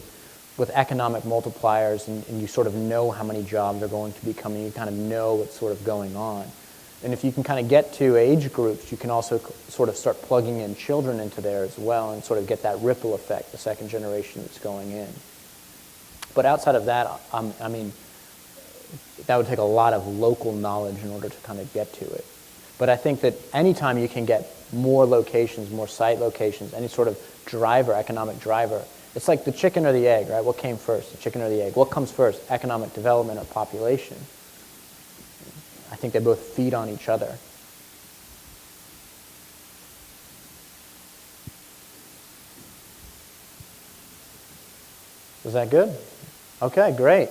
with economic multipliers, and you sort of know how many jobs are going to be coming. You kind of know what's sort of going on. And if you can kind of get to age groups, you can also sort of start plugging in children into there as well and sort of get that ripple effect, the second generation that's going in. But outside of that, I mean, that would take a lot of local knowledge in order to kind of get to it. But I think that anytime you can get more locations, more site locations, any sort of driver, economic driver, it's like the chicken or the egg, right? What came first, the chicken or the egg? What comes first, economic development or population? I think they both feed on each other. Was that good? Okay, great.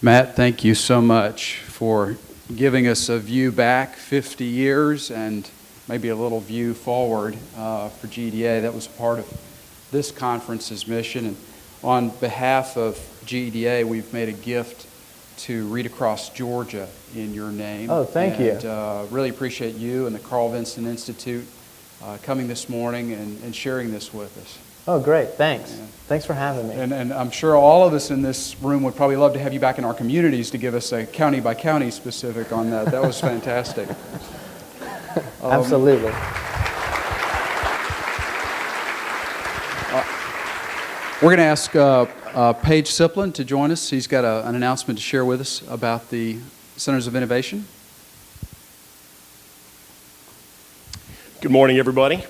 Matt, thank you so much for giving us a view back 50 years and maybe a little view forward for GEDA. That was part of this conference's mission. And on behalf of GEDA, we've made a gift to Read Across Georgia in your name. Oh, thank you. And really appreciate you and the Carl Vinson Institute coming this morning and sharing this with us. Oh, great. Thanks. Yeah. Thanks for having me. And I'm sure all of us in this room would probably love to have you back in our communities to give us a county-by-county specific on that. That was fantastic. Absolutely. We're going to ask Paige Siplin to join us. He's got an announcement to share with us about the Centers of Innovation. Good morning, everybody.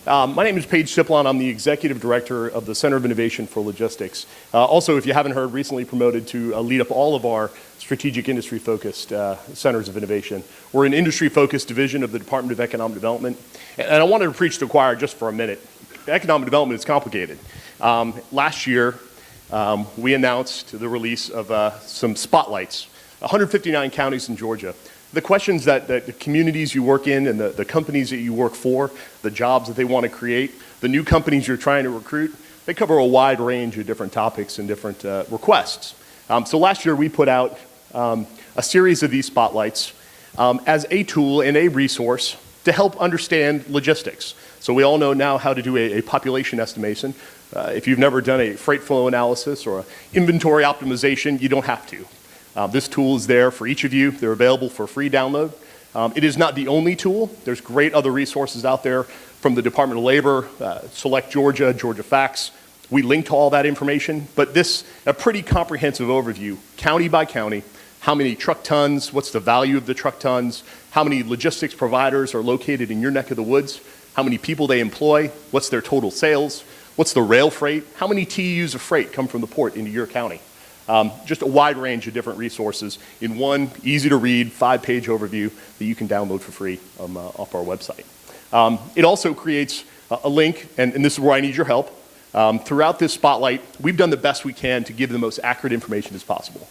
My name is Paige Siplon. I'm the Executive Director of the Center of Innovation for Logistics. Also, if you haven't heard, recently promoted to lead up all of our strategic industry-focused centers of innovation. We're an industry-focused division of the Department of Economic Development. And I wanted to preach to the choir just for a minute. Economic development is complicated. Last year, we announced the release of some spotlights, 159 counties in Georgia. The questions that the communities you work in and the companies that you work for, the jobs that they want to create, the new companies you're trying to recruit, they cover a wide range of different topics and different requests. So last year we put out a series of these spotlights as a tool and a resource to help understand logistics. So we all know now how to do a population estimation. If you've never done a freight flow analysis or an inventory optimization, you don't have to. This tool is there for each of you. They're available for free download. It is not the only tool. There's great other resources out there from the Department of Labor, Select Georgia, Georgia Facts. We link to all that information, but this, a pretty comprehensive overview, county by county, how many truck tons, what's the value of the truck tons, how many logistics providers are located in your neck of the woods, how many people they employ, what's their total sales, what's the rail freight, how many TEUs of freight come from the port into your county. Just a wide range of different resources in one easy-to-read, 5-page overview that you can download for free off our website. It also creates a link, and this is where I need your help. Throughout this spotlight, we've done the best we can to give the most accurate information as possible.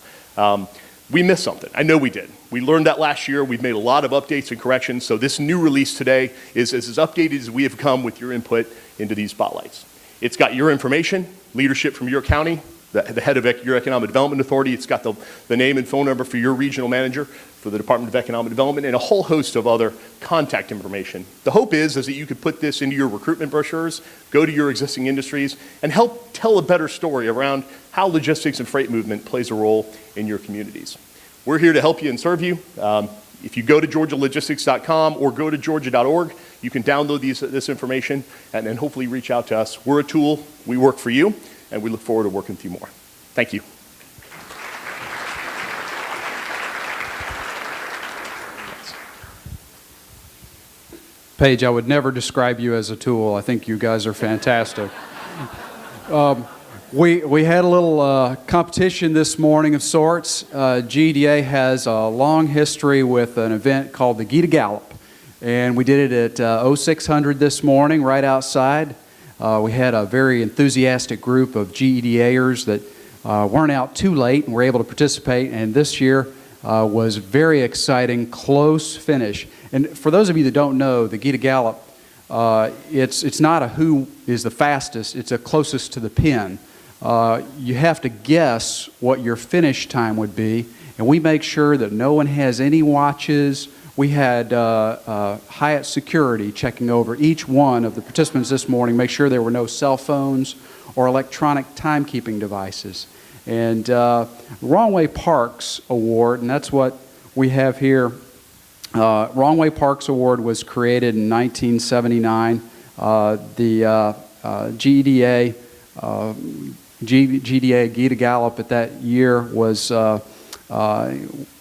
We missed something. I know we did. We learned that last year. We've made a lot of updates and corrections, so this new release today is as updated as we have come with your input into these spotlights. It's got your information, leadership from your county, the head of your Economic Development Authority. It's got the name and phone number for your regional manager for the Department of Economic Development and a whole host of other contact information. The hope is that you could put this into your recruitment brochures, go to your existing industries, and help tell a better story around how logistics and freight movement plays a role in your communities. We're here to help you and serve you. If you go to georgialogistics.com or go to georgia.org, you can download this information and then hopefully reach out to us. We're a tool. We work for you. And we look forward to working with you more. Thank you. Paige, I would never describe you as a tool. I think you guys are fantastic. We had a little competition this morning of sorts. GEDA has a long history with an event called the Gita Gallop. And we did it at 0600 this morning, right outside. We had a very enthusiastic group of GEDAers that weren't out too late and were able to participate, and this year was very exciting, close finish. And for those of you that don't know, the Gita Gallop, it's not a who is the fastest, it's a closest to the pin. You have to guess what your finish time would be, and we make sure that no one has any watches We had Hyatt Security checking over each one of the participants this morning, make sure there were no cell phones or electronic timekeeping devices. And Wrong Way Parks Award, and that's what we have here. Wrong Way Parks Award was created in 1979. The GDA Gita Gallup at that year was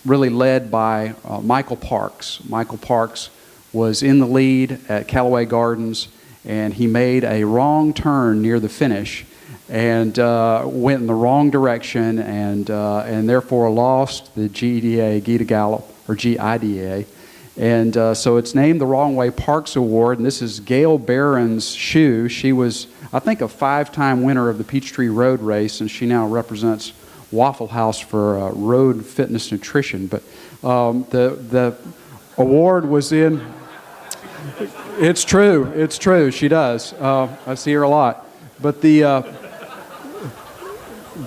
really led by Michael Parks. Michael Parks was in the lead at Callaway Gardens, and he made a wrong turn near the finish and went in the wrong direction and therefore lost the GDA Gita Gallup, or GIDA. And so it's named the Wrong Way Parks Award, and this is Gail Barron's shoe. She was, I think, a 5-time winner of the Peachtree Road Race, and she now represents Waffle House for road fitness nutrition. But the award was in, it's true, she does. I see her a lot. But the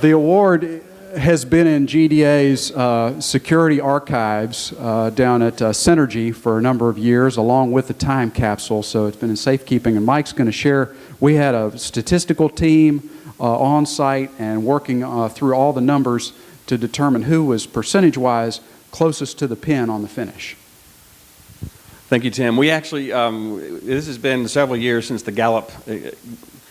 award has been in GDA's security archives down at Synergy for a number of years, along with the time capsule, so it's been in safekeeping. And Mike's going to share, we had a statistical team on site and working through all the numbers to determine who was percentage-wise closest to the pin on the finish. Thank you, Tim. We actually, this has been several years since the Gallup.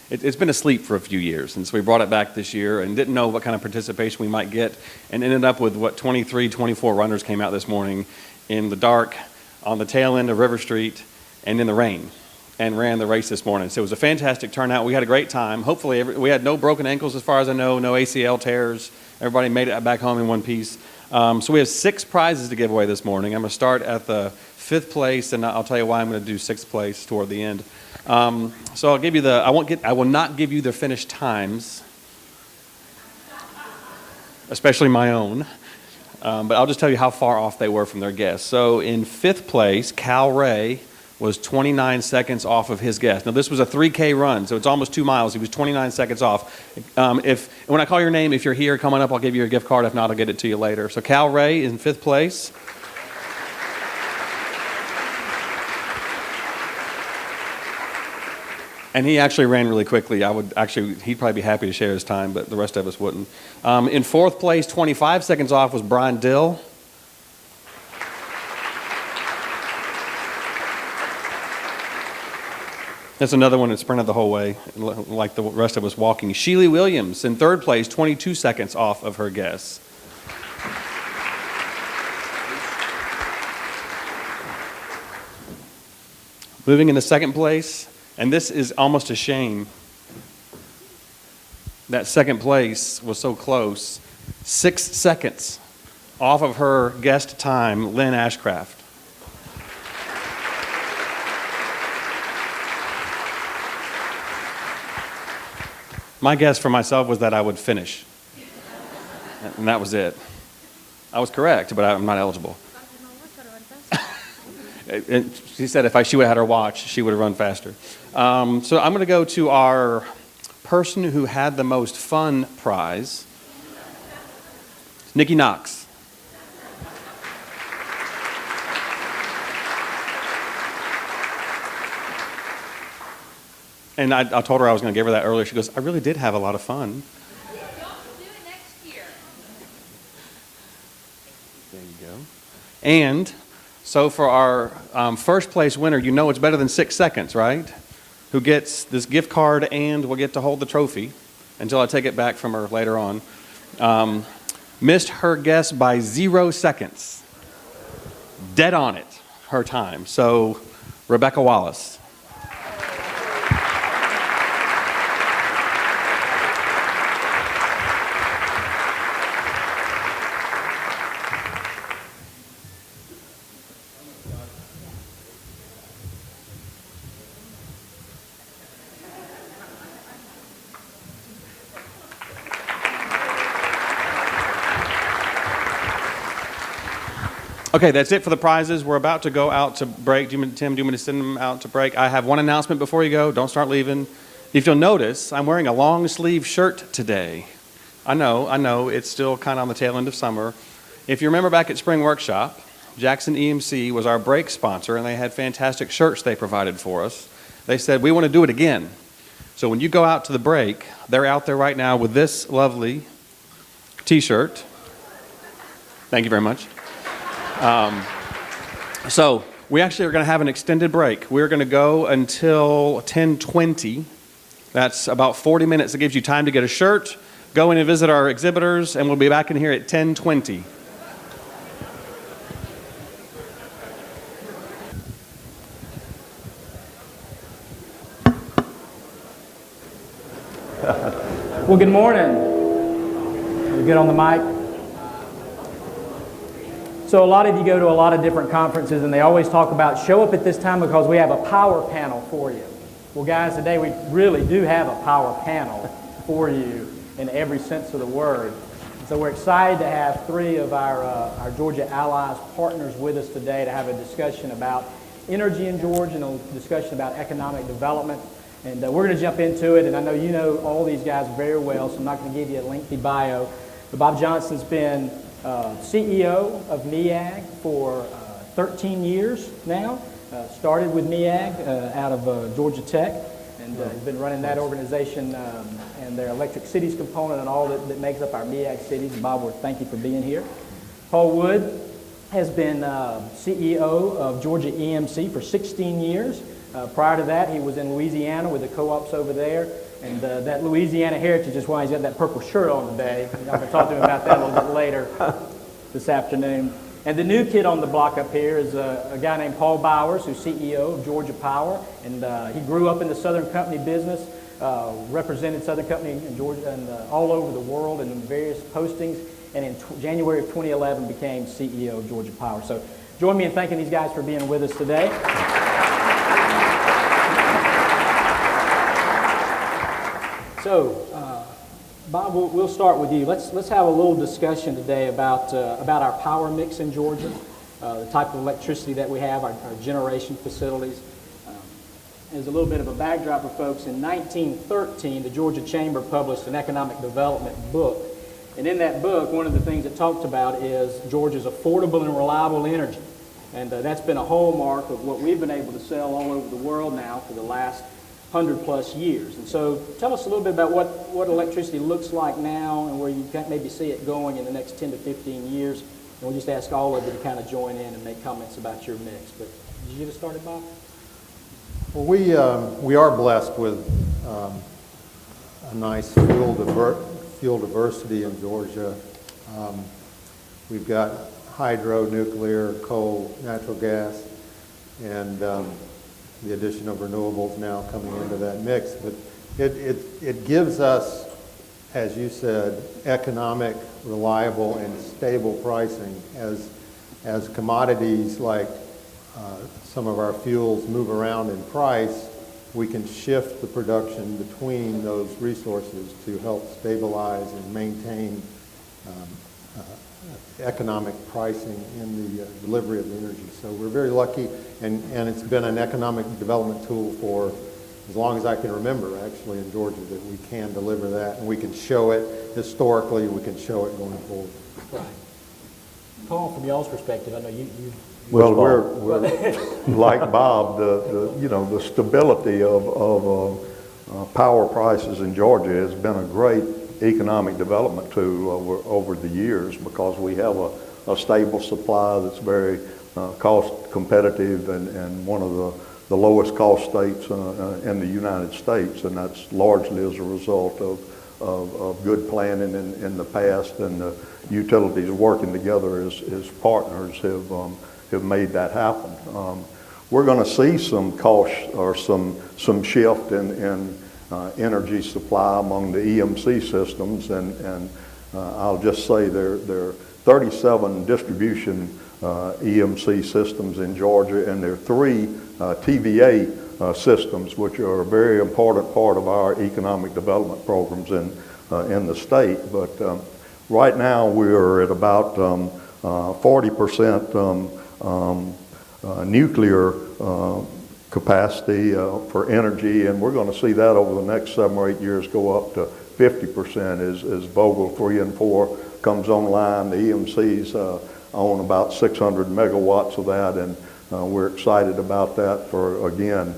It's been asleep for a few years, and so we brought it back this year and didn't know what kind of participation we might get, and ended up with 23, 24 runners came out this morning in the dark, on the tail end of River Street, and in the rain, and ran the race this morning. So it was a fantastic turnout. We had a great time. Hopefully, we had no broken ankles as far as I know, no ACL tears. Everybody made it back home in one piece. So we have 6 prizes to give away this morning. I'm going to start at the 5th place, and I'll tell you why I'm going to do 6th place toward the end. So I'll give you I will not give you the finish times, especially my own, but I'll just tell you how far off they were from their guess. So in 5th place, Cal Ray was 29 seconds off of his guess. Now this was a 3K run, so it's almost 2 miles. He was 29 seconds off. When I call your name, if you're here, come on up, I'll give you a gift card. If not, I'll get it to you later. So Cal Ray is in 5th place. And he actually ran really quickly. He'd probably be happy to share his time, but the rest of us wouldn't. In 4th place, 25 seconds off, was Brian Dill. That's another one that sprinted the whole way, like the rest of us walking. Sheely Williams in 3rd place, 22 seconds off of her guess. Moving into 2nd place, and this is almost a shame. That 2nd place was so close. 6 seconds off of her guessed time, Lynn Ashcraft. My guess for myself was that I would finish. And that was it. I was correct, but I'm not eligible. She said if she would have had her watch, she would have run faster. So I'm going to go to our person who had the most fun prize, Nikki Knox. And I told her I was going to give her that earlier. She goes, I really did have a lot of fun. Do it next year. There you go. And so for our 1st place winner, you know it's better than 6 seconds, right? Who gets this gift card and will get to hold the trophy until I take it back from her later on. Missed her guess by 0 seconds. Dead on it, her time. So Rebecca Wallace. Okay, that's it for the prizes. We're about to go out to break. Tim, do you want me to send them out to break? I have one announcement before you go. Don't start leaving. If you'll notice, I'm wearing a long sleeve shirt today. I know, it's still kind of on the tail end of summer. If you remember back at Spring Workshop, Jackson EMC was our break sponsor, and they had fantastic shirts they provided for us. They said, we want to do it again. So when you go out to the break, they're out there right now with this lovely T-shirt. Thank you very much. So we actually are going to have an extended break. We're going to go until 10:20. That's about 40 minutes. It gives you time to get a shirt, go in and visit our exhibitors, and we'll be back in here at 10:20. Well, good morning. We good on the mic? So a lot of you go to a lot of different conferences and they always talk about show up at this time because we have a power panel for you. Well, guys, today we really do have a power panel for you in every sense of the word. So we're excited to have three of our Georgia Allies partners with us today to have a discussion about energy in Georgia and a discussion about economic development. And we're going to jump into it, and I know you know all these guys very well, so I'm not going to give you a lengthy bio. But Bob Johnson's been CEO of MEAG for 13 years now. Started with MEAG out of Georgia Tech, and has been running that organization and their Electric Cities component and all that makes up our MEAG cities. And Bob, thank you for being here. Paul Wood has been CEO of Georgia EMC for 16 years. Prior to that, he was in Louisiana with the co-ops over there, and that Louisiana heritage is why he's got that purple shirt on today. I'm going to talk to him about that a little bit later this afternoon. And the new kid on the block up here is a guy named Paul Bowers, who's CEO of Georgia Power, and he grew up in the Southern Company business, represented Southern Company in Georgia and all over the world in various postings, and in January of 2011 became CEO of Georgia Power. So join me in thanking these guys for being with us today. So, Bob, we'll start with you. Let's have a little discussion today about our power mix in Georgia, the type of electricity that we have, our generation facilities. As a little bit of a backdrop for folks, in 1913, the Georgia Chamber published an economic development book. And in that book, one of the things it talked about is Georgia's affordable and reliable energy. And that's been a hallmark of what we've been able to sell all over the world now for the last 100+ years. And so tell us a little bit about what electricity looks like now and where you can maybe see it going in the next 10 to 15 years. And we'll just ask all of you to kind of join in and make comments about your mix. But did you get us started, Bob? Well, we are blessed with a nice fuel diversity in Georgia. We've got hydro, nuclear, coal, natural gas, and the addition of renewables now coming into that mix. But it gives us, as you said, economic, reliable, and stable pricing. As commodities like some of our fuels move around in price, we can shift the production between those resources to help stabilize and maintain economic pricing in the delivery of the energy. So we're very lucky, and it's been an economic development tool for as long as I can remember, actually, in Georgia, that we can deliver that, and we can show it historically, we can show it going forward. Right. Paul, from y'all's perspective, I know you well, we're like Bob, the stability of power prices in Georgia has been a great economic development tool over the years because we have a stable supply that's very cost competitive and one of the lowest cost states in the United States, and that's largely as a result of good planning in the past, and the utilities working together as partners have made that happen. We're going to see some cost or some shift in energy supply among the EMC systems, and I'll just say there are 37 distribution EMC systems in Georgia, and there are 3 TVA systems, which are a very important part of our economic development programs in the state. But right now we're at about 40% nuclear capacity for energy, and we're going to see that over the next 7 or 8 years go up to 50% as Vogtle 3 and 4 comes online. The EMCs own about 600 megawatts of that, and we're excited about that for, again,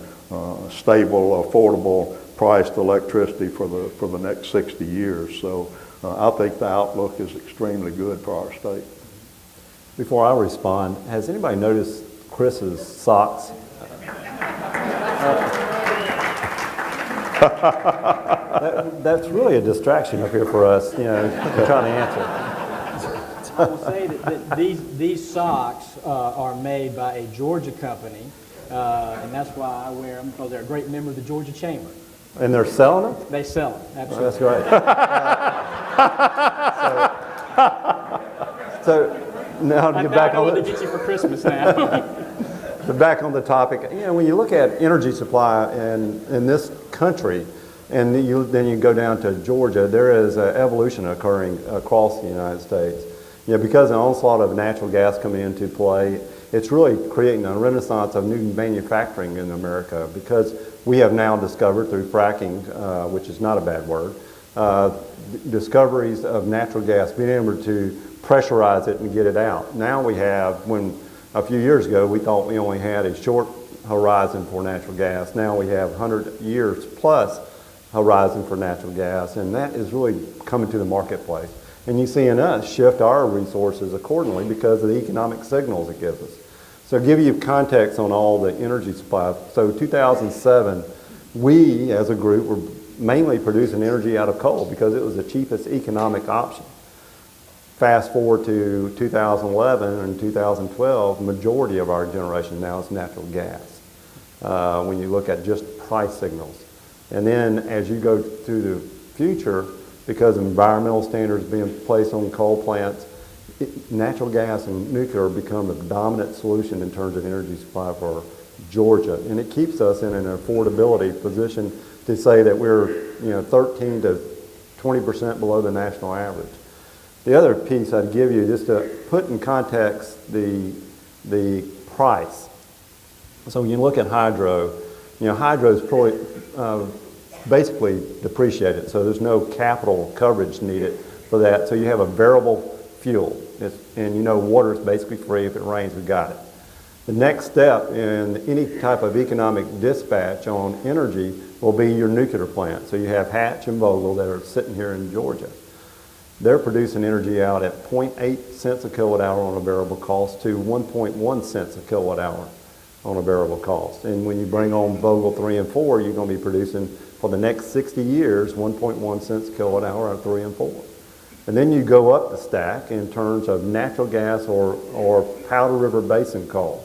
stable, affordable priced electricity for the next 60 years. So I think the outlook is extremely good for our state. Before I respond, has anybody noticed Chris's socks? That's really a distraction up here for us, you know, trying to answer. I will say that these socks are made by a Georgia company, and that's why I wear them, because they're a great member of the Georgia Chamber. And they're selling them? They sell them, absolutely. That's great. So now to get back on to get you for Christmas now. Back on the topic, you know, when you look at energy supply in this country, and then you go down to Georgia, there is an evolution occurring across the United States. You know, because an onslaught of natural gas coming into play, it's really creating a renaissance of new manufacturing in America, because we have now discovered through fracking, which is not a bad word, discoveries of natural gas, being able to pressurize it and get it out. Now we have, when a few years ago we thought we only had a short horizon for natural gas, now we have 100 years plus horizon for natural gas, and that is really coming to the marketplace. And you see in us shift our resources accordingly because of the economic signals it gives us. So to give you context on all the energy supply, so 2007, we as a group were mainly producing energy out of coal because it was the cheapest economic option. Fast forward to 2011 and 2012, majority of our generation now is natural gas when you look at just price signals. And then as you go through the future, because of environmental standards being placed on coal plants, natural gas and nuclear become the dominant solution in terms of energy supply for Georgia. And it keeps us in an affordability position to say that we're 13 to 20% below the national average. The other piece I'd give you, just to put in context the price. So when you look at hydro, hydro is probably basically depreciated, so there's no capital coverage needed for that. So you have a variable fuel, and water is basically free. If it rains, we got it. The next step in any type of economic dispatch on energy will be your nuclear plant. So you have Hatch and Vogtle that are sitting here in Georgia. They're producing energy out at 0.8 cents a kilowatt hour on a variable cost to 1.1 cents a kilowatt hour on a variable cost. And when you bring on Vogtle 3 and 4, you're going to be producing for the next 60 years 1.1 cents a kilowatt hour on 3 and 4. And then you go up the stack in terms of natural gas or Powder River Basin coal.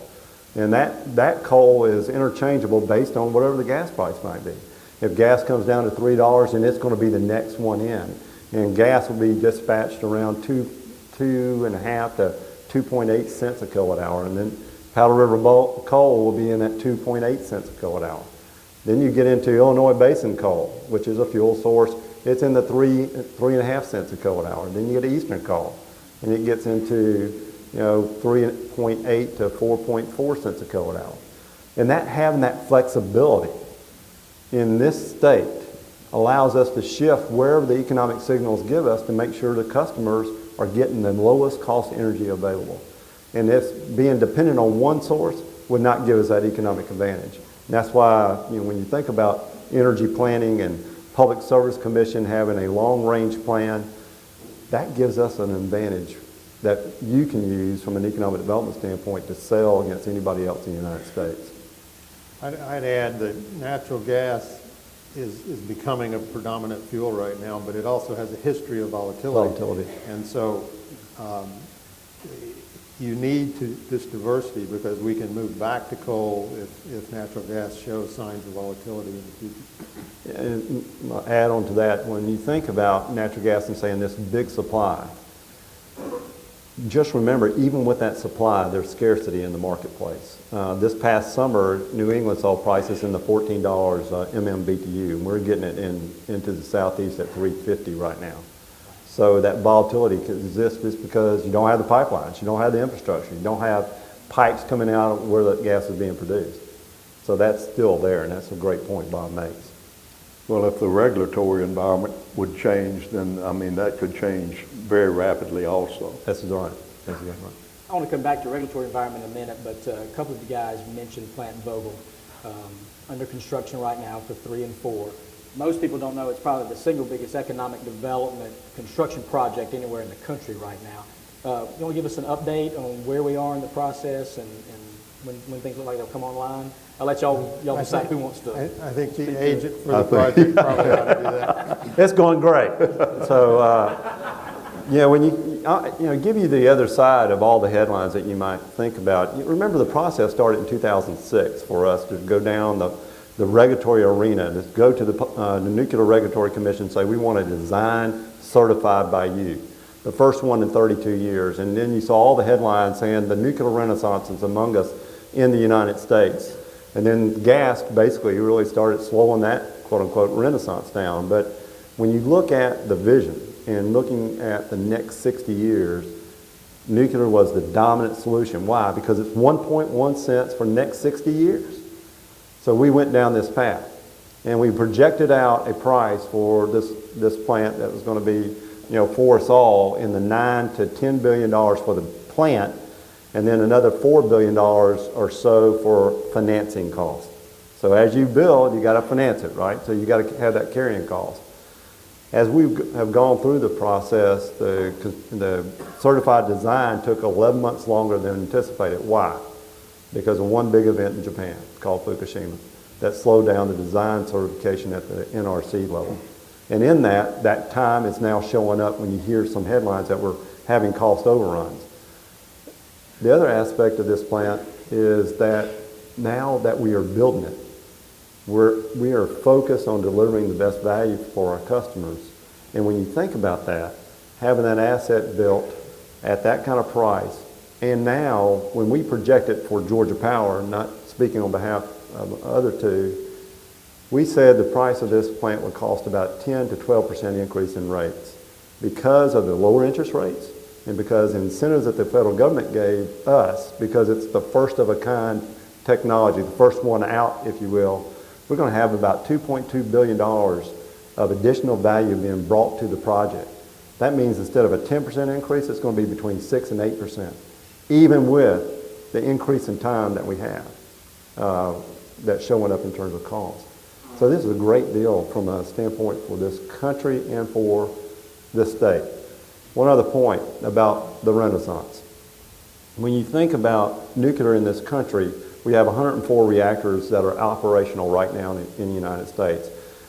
And that coal is interchangeable based on whatever the gas price might be. If gas comes down to $3, then it's going to be the next one in. And gas will be dispatched around 2.5 to 2.8 cents a kilowatt hour. And then Powder River coal will be in at 2.8 cents a kilowatt hour. Then you get into Illinois Basin coal, which is a fuel source. It's in the 3.5 cents a kilowatt hour. Then you get Eastern coal, and it gets into 3.8 to 4.4 cents a kilowatt hour. And that having that flexibility in this state allows us to shift wherever the economic signals give us to make sure the customers are getting the lowest cost energy available. And if being dependent on one source would not give us that economic advantage. And that's why when you think about energy planning and Public Service Commission having a long-range plan, that gives us an advantage that you can use from an economic development standpoint to sell against anybody else in the United States. I'd add that natural gas is becoming a predominant fuel right now, but it also has a history of volatility. And so you need this diversity because we can move back to coal if natural gas shows signs of volatility in the future. And I'll add on to that, when you think about natural gas and saying this big supply, just remember, even with that supply, there's scarcity in the marketplace. This past summer, New England saw prices in the $14 MMBTU, and we're getting it into the Southeast at $3.50 right now. So that volatility exists just because you don't have the pipelines, you don't have the infrastructure, you don't have pipes coming out of where the gas is being produced. So that's still there, and that's a great point Bob makes. Well, if the regulatory environment would change, then, that could change very rapidly also. That's right. That's exactly right. I want to come back to regulatory environment in a minute, but a couple of you guys mentioned Plant Vogtle, under construction right now for 3 and 4. Most people don't know it's probably the single biggest economic development construction project anywhere in the country right now. You want to give us an update on where we are in the process and when things look like they'll come online? I'll let y'all decide who wants to. I think the agent for the project probably ought to do that. It's going great. So, when give you the other side of all the headlines that you might think about. You remember the process started in 2006 for us to go down the regulatory arena, to go to the Nuclear Regulatory Commission and say, we want a design certified by you. The first one in 32 years. And then you saw all the headlines saying the nuclear renaissance is among us in the United States. And then GASP basically really started slowing that quote-unquote renaissance down. But when you look at the vision and looking at the next 60 years, nuclear was the dominant solution. Why? Because it's 1.1 cents for the next 60 years. So we went down this path. And we projected out a price for this plant that was going to be, for us all in the $9 to $10 billion for the plant, and then another $4 billion or so for financing costs. So as you build, you got to finance it, right? So you got to have that carrying cost. As we have gone through the process, the certified design took 11 months longer than anticipated. Why? Because of one big event in Japan called Fukushima that slowed down the design certification at the NRC level. And in that time is now showing up when you hear some headlines that we're having cost overruns. The other aspect of this plant is that now that we are building it, we are focused on delivering the best value for our customers. And when you think about that, having that asset built at that kind of price, and now when we project it for Georgia Power, not speaking on behalf of the other two, we said the price of this plant would cost about 10 to 12% increase in rates because of the lower interest rates and because incentives that the federal government gave us, because it's the first of a kind technology, the first one out, if you will. We're going to have about $2.2 billion of additional value being brought to the project. That means instead of a 10% increase, it's going to be between 6 and 8%, even with the increase in time that we have that's showing up in terms of cost. So this is a great deal from a standpoint for this country and for this state. One other point about the Renaissance. When you think about nuclear in this country, we have 104 reactors that are operational right now in the United States.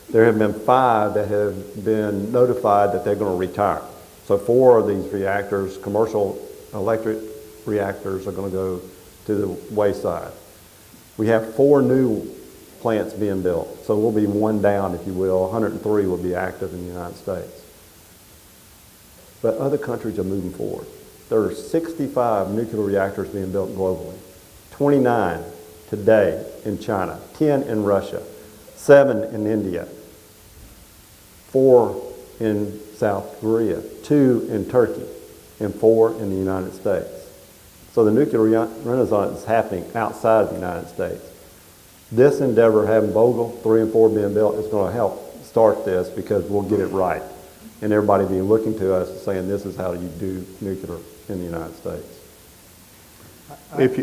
There have been 5 that have been notified that they're going to retire. So 4 of these reactors, commercial electric reactors, are going to go to the wayside. We have 4 new plants being built. So we'll be one down, if you will. 103 will be active in the United States. But other countries are moving forward. There are 65 nuclear reactors being built globally. 29 today in China, 10 in Russia, 7 in India, 4 in South Korea, 2 in Turkey, and 4 in the United States. So the nuclear renaissance is happening outside of the United States. This endeavor, having Vogtle 3 and 4 being built, is going to help start this because we'll get it right. And everybody be looking to us and saying this is how you do nuclear in the United States. If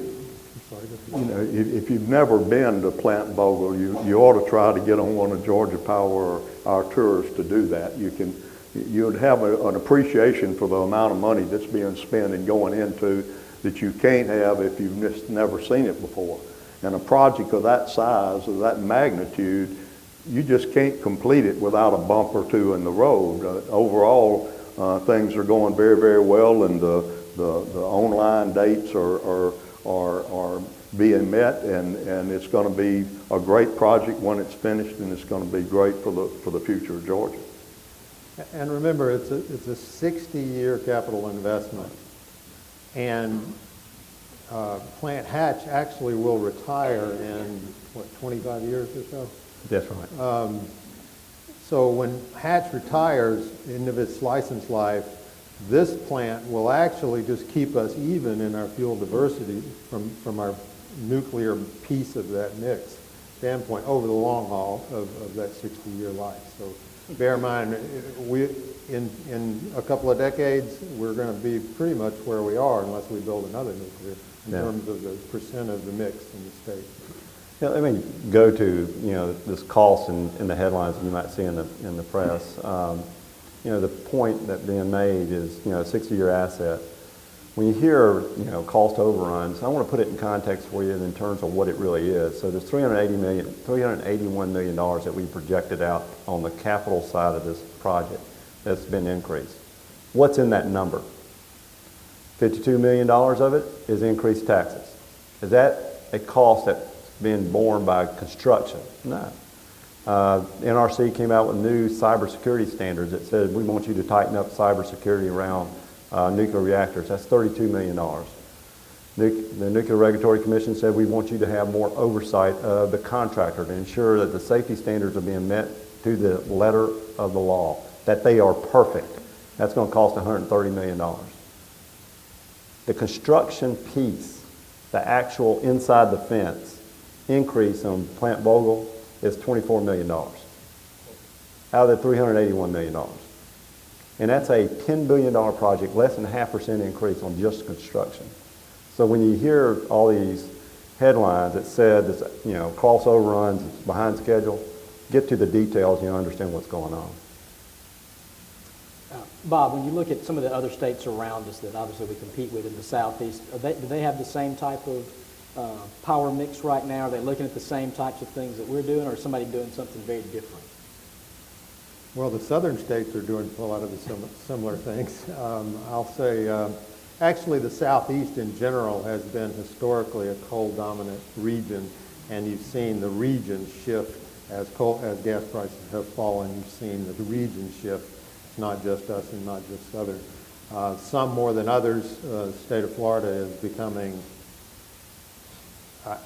you've never been to Plant Vogtle, you ought to try to get on one of Georgia Power or our tours to do that. You'd have an appreciation for the amount of money that's being spent and going into that you can't have if you've just never seen it before. And a project of that size, of that magnitude, you just can't complete it without a bump or two in the road. Overall, things are going very, very well, and the online dates are being met, and it's going to be a great project when it's finished, and it's going to be great for the future of Georgia. And remember, it's a 60-year capital investment, and Plant Hatch actually will retire in, 25 years or so? That's right. So when Hatch retires, end of its license life, this plant will actually just keep us even in our fuel diversity from our nuclear piece of that mix standpoint over the long haul of that 60-year life. So bear in mind, in a couple of decades, we're going to be pretty much where we are unless we build another nuclear in terms of the percent of the mix in the state. Yeah, let me go to, this cost in the headlines that you might see in the press. The point that being made is, a 60-year asset. When you hear, cost overruns, I want to put it in context for you in terms of what it really is. So there's $381 million that we projected out on the capital side of this project that's been increased. What's in that number? $52 million of it is increased taxes. Is that a cost that's being borne by construction? No. NRC came out with new cybersecurity standards that said we want you to tighten up cybersecurity around nuclear reactors. That's $32 million. The Nuclear Regulatory Commission said we want you to have more oversight of the contractor to ensure that the safety standards are being met to the letter of the law, that they are perfect. That's going to cost $130 million. The construction piece, the actual inside the fence increase on Plant Vogtle is $24 million out of the $381 million. And that's a $10 billion project, less than 0.5% increase on just construction. So when you hear all these headlines that said this, cost overruns, it's behind schedule, get to the details, you understand what's going on. Bob, when you look at some of the other states around us that obviously we compete with in the Southeast, do they have the same type of power mix right now? Are they looking at the same types of things that we're doing, or is somebody doing something very different? Well, the southern states are doing a lot of the similar things. I'll say, actually, the Southeast in general has been historically a coal-dominant region, and you've seen the region shift as gas prices have fallen. You've seen the region shift. It's not just us and not just southern. Some more than others. The state of Florida is becoming,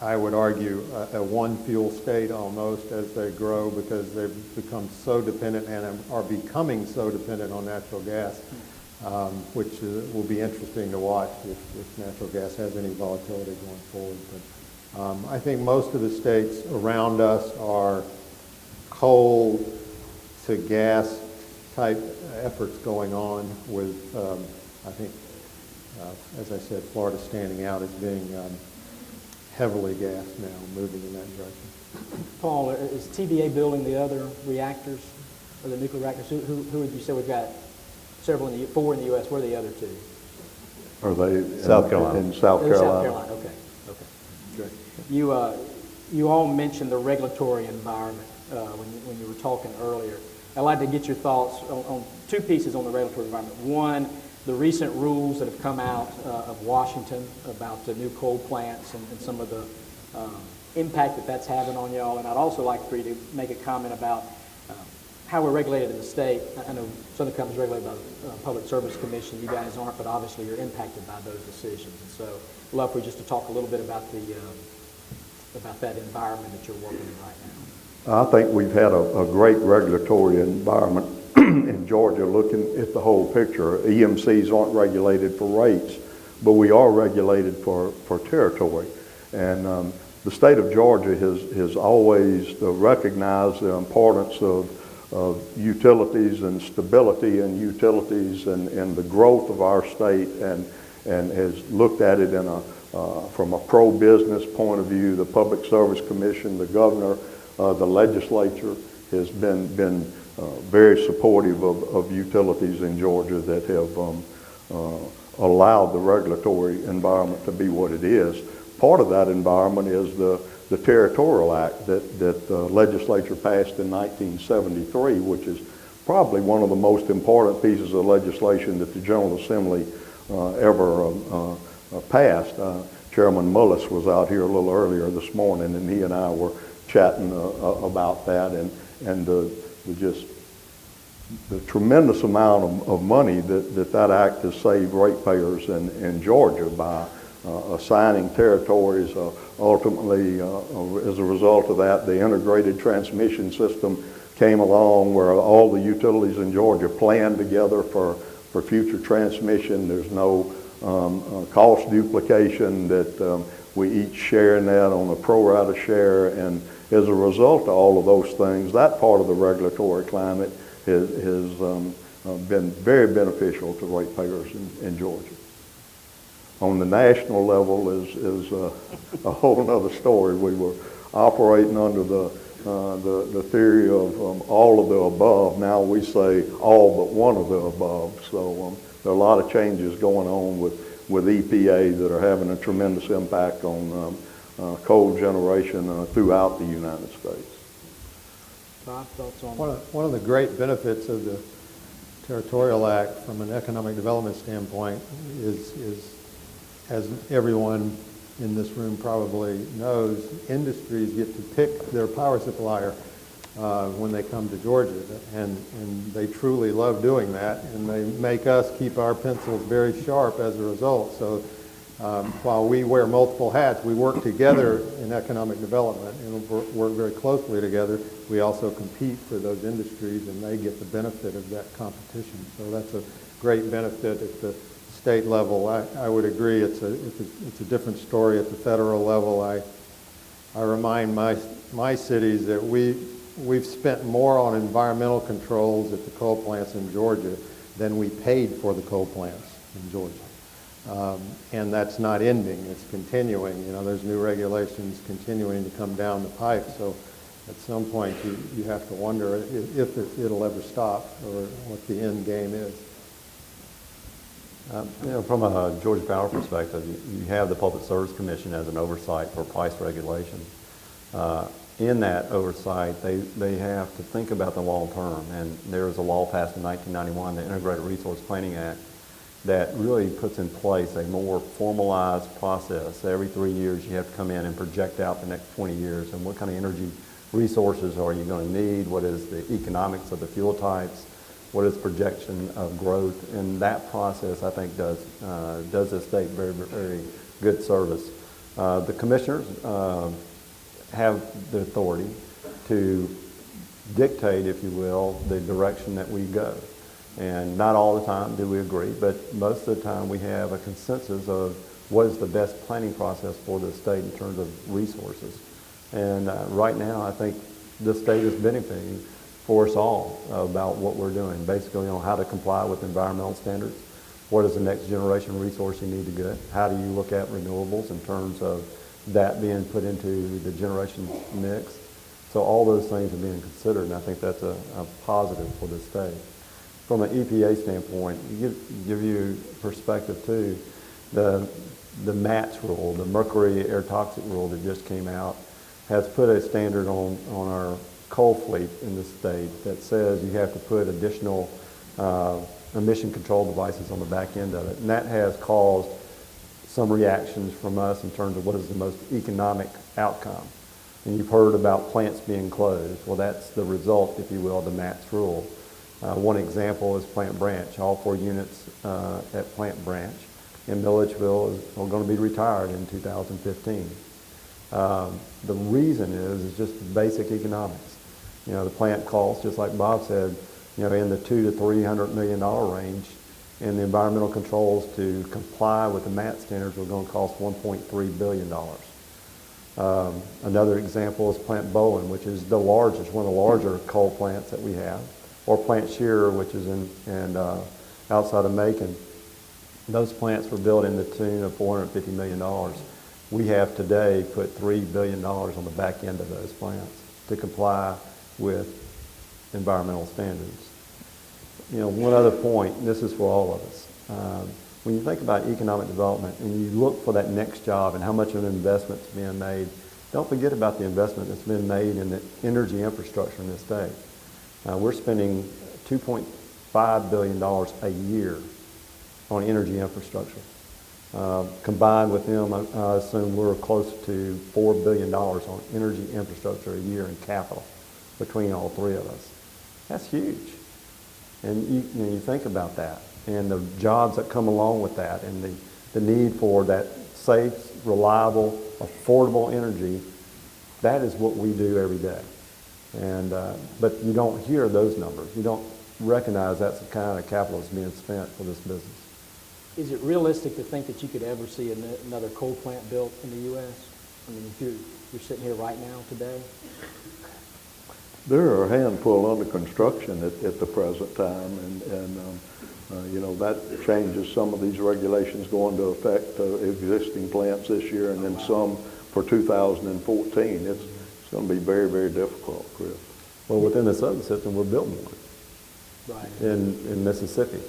I would argue, a one-fuel state almost as they grow, because they've become so dependent and are becoming so dependent on natural gas, which will be interesting to watch if natural gas has any volatility going forward. But I think most of the states around us are coal to gas type efforts going on with, I think, as I said, Florida standing out as being heavily gassed now, moving in that direction. Paul, is TVA building the other reactors, or the nuclear reactors? Who would you say we've got four in the U.S.? Where are the other two? Are they South Carolina? In South Carolina. South Carolina, okay. You all mentioned the regulatory environment when you were talking earlier. I'd like to get your thoughts on two pieces on the regulatory environment. One, the recent rules that have come out of Washington about the new coal plants and some of the impact that that's having on y'all. And I'd also like for you to make a comment about how we're regulated in the state. I know Southern Company's regulated by the Public Service Commission. You guys aren't, but obviously you're impacted by those decisions. And so I'd love for you just to talk a little bit about that environment that you're working in right now. I think we've had a great regulatory environment in Georgia looking at the whole picture. EMCs aren't regulated for rates, but we are regulated for territory. And the state of Georgia has always recognized the importance of utilities and stability in utilities and the growth of our state, and has looked at it from a pro-business point of view. The Public Service Commission, the governor, the legislature has been very supportive of utilities in Georgia that have allowed the regulatory environment to be what it is. Part of that environment is the Territorial Act that the legislature passed in 1973, which is probably one of the most important pieces of legislation that the General Assembly ever passed. Chairman Mullis was out here a little earlier this morning, and he and I were chatting about that, and the tremendous amount of money that act has saved ratepayers in Georgia by assigning territories. Ultimately, as a result of that, the integrated transmission system came along where all the utilities in Georgia planned together for future transmission. There's no cost duplication, that we each share in that on a pro rata share, and as a result of all of those things, that part of the regulatory climate has been very beneficial to ratepayers in Georgia. On the national level is a whole other story. We were operating under the theory of all of the above. Now we say all but one of the above. So there are a lot of changes going on with EPA that are having a tremendous impact on coal generation throughout the United States. Bob, thoughts on One of the great benefits of the Territorial Act from an economic development standpoint is, as everyone in this room probably knows, industries get to pick their power supplier when they come to Georgia, and they truly love doing that, and they make us keep our pencils very sharp as a result. So while we wear multiple hats, we work together in economic development and work very closely together. We also compete for those industries, and they get the benefit of that competition. So that's a great benefit at the state level. I would agree it's a different story at the federal level. I remind my cities that we've spent more on environmental controls at the coal plants in Georgia than we paid for the coal plants in Georgia. And that's not ending, it's continuing. You know, there's new regulations continuing to come down the pipe. So at some point you have to wonder if it'll ever stop or what the end game is. From a Georgia Power perspective, you have the Public Service Commission as an oversight for price regulation. In that oversight, they have to think about the long term, and there was a law passed in 1991, the Integrated Resource Planning Act, that really puts in place a more formalized process. Every 3 years you have to come in and project out the next 20 years and what kind of energy resources are you going to need, what is the economics of the fuel types, what is projection of growth, and that process I think does the state very, very good service. The commissioners have the authority to dictate, if you will, the direction that we go. And not all the time do we agree, but most of the time we have a consensus of what is the best planning process for the state in terms of resources. And right now I think the state is benefiting for us all about what we're doing, basically on how to comply with environmental standards, what is the next generation resource you need to get, how do you look at renewables in terms of that being put into the generation mix. So all those things are being considered, and I think that's a positive for the state. From an EPA standpoint, give you perspective too, the MATS rule, the mercury air toxic rule that just came out, has put a standard on our coal fleet in the state that says you have to put additional emission control devices on the back end of it. And that has caused some reactions from us in terms of what is the most economic outcome. And you've heard about plants being closed. Well, that's the result, if you will, of the MATS rule. One example is Plant Branch. All 4 units at Plant Branch in Milledgeville are going to be retired in 2015. The reason is just basic economics. You know, the plant costs, just like Bob said, you know, in the $200 to $300 million range, and the environmental controls to comply with the MAT standards are going to cost $1.3 billion. Another example is Plant Bowen, which is the largest, one of the larger coal plants that we have, or Plant Shearer, which is outside of Macon. Those plants were built in the tune of $450 million. We have today put $3 billion on the back end of those plants to comply with environmental standards. You know, one other point, and this is for all of us. When you think about economic development and you look for that next job and how much of an investment is being made, don't forget about the investment that's been made in the energy infrastructure in this state. We're spending $2.5 billion a year on energy infrastructure. Combined with them, I assume we're close to $4 billion on energy infrastructure a year in capital between all 3 of us. That's huge. And you think about that and the jobs that come along with that and the need for that safe, reliable, affordable energy. That is what we do every day. And but you don't hear those numbers. You don't recognize that's the kind of capital that's being spent for this business. Is it realistic to think that you could ever see another coal plant built in the U.S.? I mean, if you're sitting here right now today? There are a handful under construction at the present time, you know, that changes some of these regulations go into effect existing plants this year and then some for 2014. It's going to be very, very difficult, Chris. Well, within the Southern system, we're building one. Right. In Mississippi,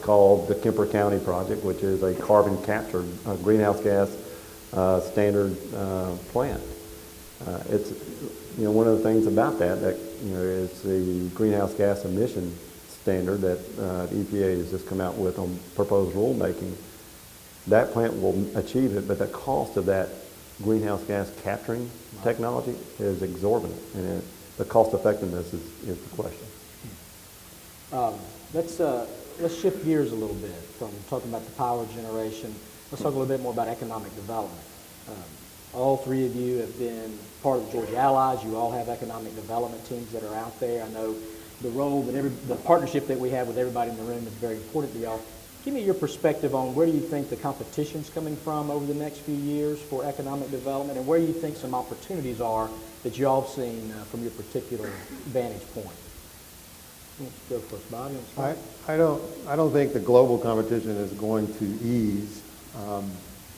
called the Kemper County Project, which is a carbon capture greenhouse gas standard plant. It's, you know, one of the things about that you know, is the greenhouse gas emission standard that the EPA has just come out with on proposed rulemaking. That plant will achieve it, but the cost of that greenhouse gas capturing technology is exorbitant, and the cost effectiveness is the question. Let's shift gears a little bit from talking about the power generation. Let's talk a little bit more about economic development. All three of you have been part of the Georgia Allies. You all have economic development teams that are out there. I know the role that the partnership that we have with everybody in the room is very important to y'all. Give me your perspective on where do you think the competition's coming from over the next few years for economic development, and where do you think some opportunities are that you all have seen from your particular vantage point? Let's go first, Bob. I don't think the global competition is going to ease.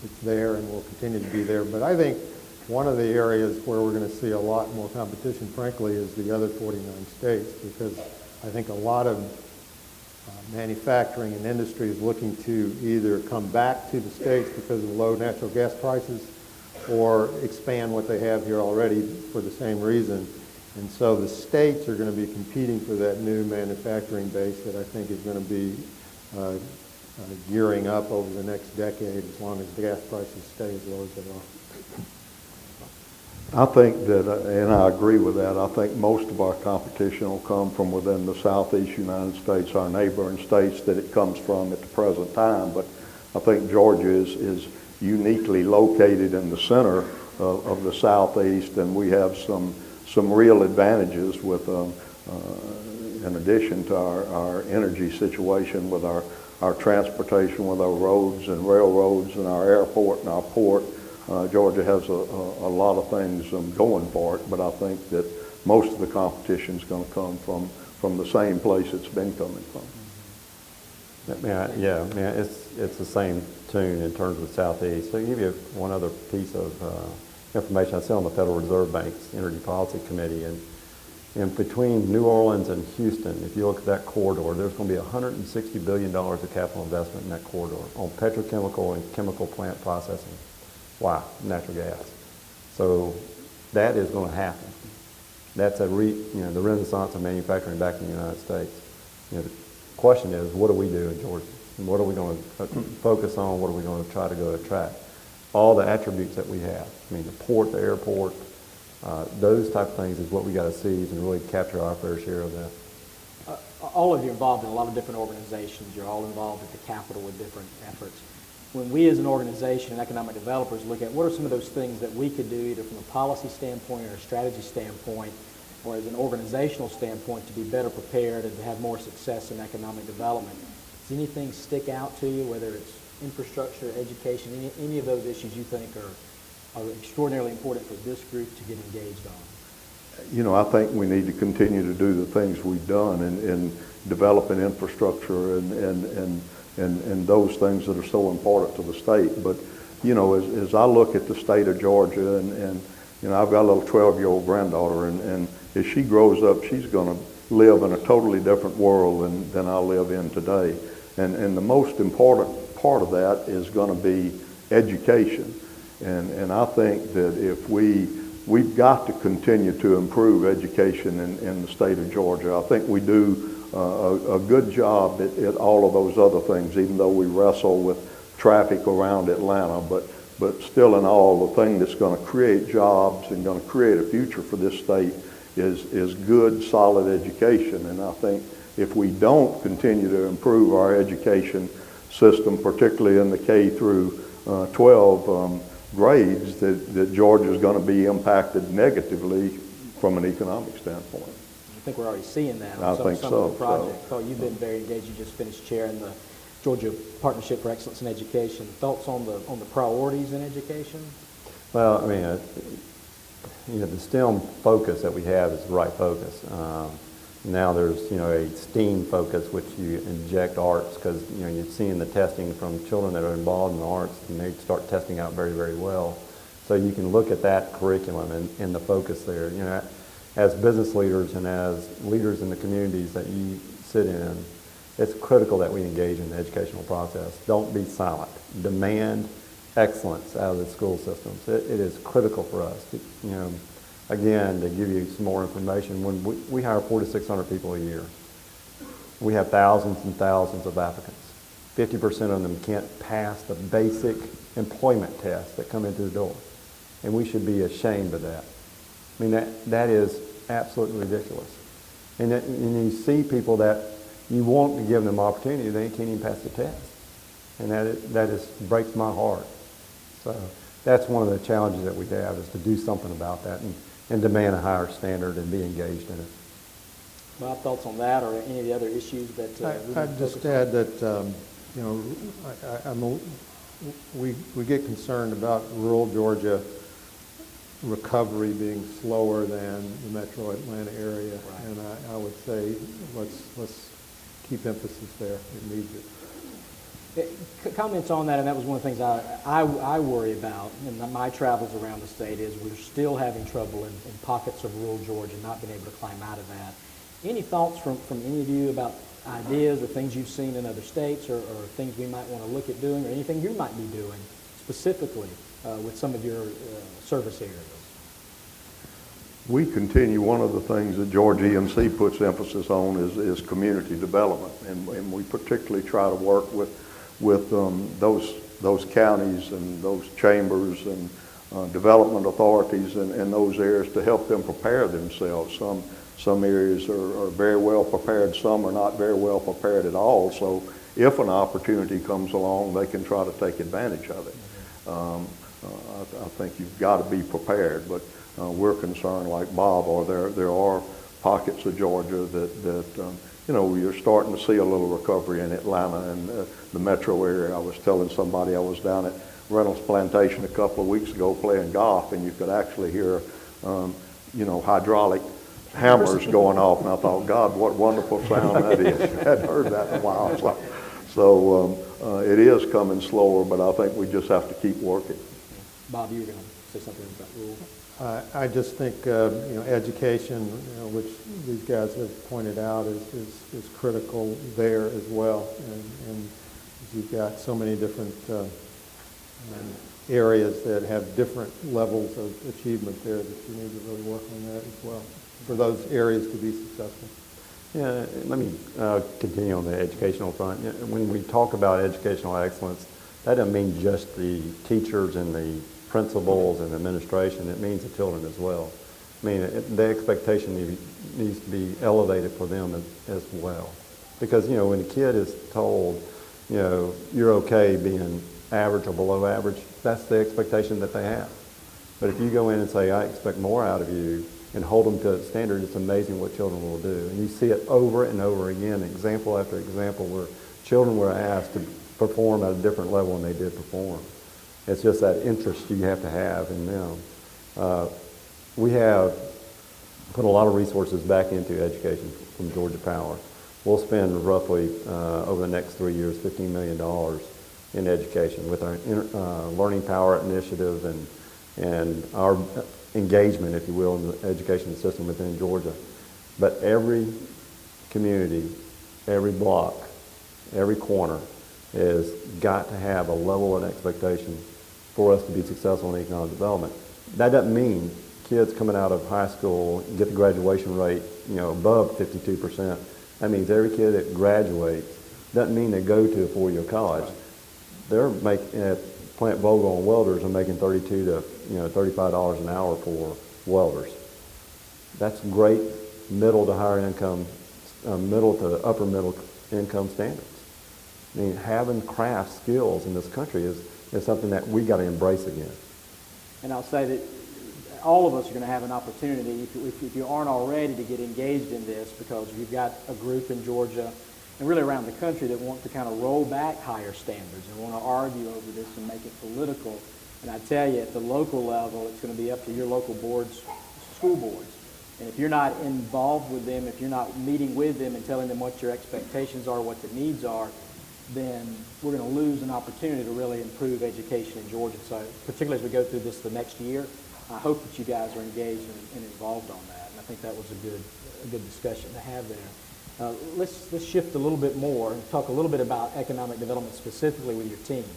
It's there and will continue to be there. But I think one of the areas where we're going to see a lot more competition, frankly, is the other 49 states, because I think a lot of manufacturing and industry is looking to either come back to the states because of low natural gas prices or expand what they have here already for the same reason. And so the states are going to be competing for that new manufacturing base that I think is going to be gearing up over the next decade as long as gas prices stay as low as they are. I think that, and I agree with that, I think most of our competition will come from within the southeast United States, our neighboring states that it comes from at the present time. But I think Georgia is uniquely located in the center of the southeast, and we have some real advantages with, in addition to our energy situation, with our transportation, with our roads and railroads and our airport and our port. Georgia has a lot of things going for it, but I think that most of the competition is going to come from the same place it's been coming from. It's the same tune in terms of the Southeast. So to give you one other piece of information, I sit on the Federal Reserve Bank's Energy Policy Committee, and between New Orleans and Houston, if you look at that corridor, there's going to be $160 billion of capital investment in that corridor on petrochemical and chemical plant processing. Why? Natural gas. So that is going to happen. That's the renaissance of manufacturing back in the United States. The question is, what do we do in Georgia? And what are we going to focus on? What are we going to try to go attract? All the attributes that we have. I mean, the port, the airport, those type of things is what we got to seize and really capture our fair share of that. All of you are involved in a lot of different organizations. You're all involved at the Capitol with different efforts. When we as an organization and economic developers look at what are some of those things that we could do either from a policy standpoint or a strategy standpoint or as an organizational standpoint to be better prepared and to have more success in economic development, does anything stick out to you, whether it's infrastructure, education, any of those issues you think are extraordinarily important for this group to get engaged on? You know, I think we need to continue to do the things we've done in developing infrastructure and those things that are so important to the state. But, you know, as I look at the state of Georgia and you know, I've got a little 12-year-old granddaughter, and as she grows up, she's going to live in a totally different world than I live in today. And the most important part of that is going to be education. And I think that if we've got to continue to improve education in the state of Georgia. I think we do a good job at all of those other things, even though we wrestle with traffic around Atlanta. But still in all, the thing that's going to create jobs and going to create a future for this state is good, solid education. And I think if we don't continue to improve our education system, particularly in the K through 12 grades, that Georgia is going to be impacted negatively from an economic standpoint. I think we're already seeing that on some of the projects. Carl, you've been very engaged. You just finished chairing the Georgia Partnership for Excellence in Education. Thoughts on the priorities in education? Well, I mean, the STEM focus that we have is the right focus. Now there's, a STEAM focus, which you inject arts, because, you're seeing the testing from children that are involved in the arts, and they start testing out very, very well. So you can look at that curriculum and the focus there. As business leaders and as leaders in the communities that you sit in, it's critical that we engage in the educational process. Don't be silent. Demand excellence out of the school systems. It is critical for us. Again, to give you some more information, when we hire 400 to 600 people a year, we have thousands and thousands of applicants. 50% of them can't pass the basic employment tests that come into the door. And we should be ashamed of that. I mean, that is absolutely ridiculous. And you see people that you want to give them opportunity, they can't even pass the test. And that just breaks my heart. So that's one of the challenges that we have, is to do something about that and demand a higher standard and be engaged in it. Bob, thoughts on that or any of the other issues that I'd just add that, we get concerned about rural Georgia recovery being slower than the metro Atlanta area. Right. And I would say let's keep emphasis there. It needs it. Comments on that, and that was one of the things I worry about in my travels around the state, is we're still having trouble in pockets of rural Georgia, not being able to climb out of that. Any thoughts from any of you about ideas or things you've seen in other states, or things we might want to look at doing, or anything you might be doing specifically with some of your service areas? We continue, one of the things that Georgia EMC puts emphasis on is community development, and we particularly try to work with those counties and those chambers and development authorities in those areas to help them prepare themselves. Some areas are very well prepared, some are not very well prepared at all, so if an opportunity comes along, they can try to take advantage of it. I think you've got to be prepared, but we're concerned, like Bob, or there are pockets of Georgia that you're starting to see a little recovery in Atlanta and the metro area. I was telling somebody I was down at Reynolds Plantation a couple of weeks ago playing golf, and you could actually hear, hydraulic hammers going off, and I thought, God, what wonderful sound that is. I hadn't heard that in a while. So it is coming slower, but I think we just have to keep working. Bob, you were going to say something about rules. I just think education, which these guys have pointed out, is critical there as well. And you've got so many different areas that have different levels of achievement there that you need to really work on that as well for those areas to be successful. Yeah, let me continue on the educational front. When we talk about educational excellence, that doesn't mean just the teachers and the principals and administration. It means the children as well. I mean, the expectation needs to be elevated for them as well. Because, when a kid is told, you're okay being average or below average, that's the expectation that they have. But if you go in and say, I expect more out of you, and hold them to a standard, it's amazing what children will do. And you see it over and over again, example after example, where children were asked to perform at a different level than they did perform. It's just that interest you have to have in them. We have put a lot of resources back into education from Georgia Power. We'll spend roughly, over the next 3 years, $15 million in education with our Learning Power initiative and our engagement, if you will, in the education system within Georgia. But every community, every block, every corner has got to have a level of expectation for us to be successful in economic development. That doesn't mean kids coming out of high school get the graduation rate, above 52%. That means every kid that graduates doesn't mean they go to a four-year college. They're making, at Plant Vogel and welders are making $32 to $35 an hour for welders. That's great middle to higher income, middle to upper middle income standards. I mean, having craft skills in this country is something that we got to embrace again. And I'll say that all of us are going to have an opportunity, if you aren't already, to get engaged in this, because you've got a group in Georgia and really around the country that want to kind of roll back higher standards and want to argue over this and make it political. And I tell you, at the local level, it's going to be up to your local boards, school boards. And if you're not involved with them, if you're not meeting with them and telling them what your expectations are, what the needs are, then we're going to lose an opportunity to really improve education in Georgia. So particularly as we go through this the next year, I hope that you guys are engaged and involved on that. And I think that was a good discussion to have there. Let's shift a little bit more and talk a little bit about economic development specifically with your teams.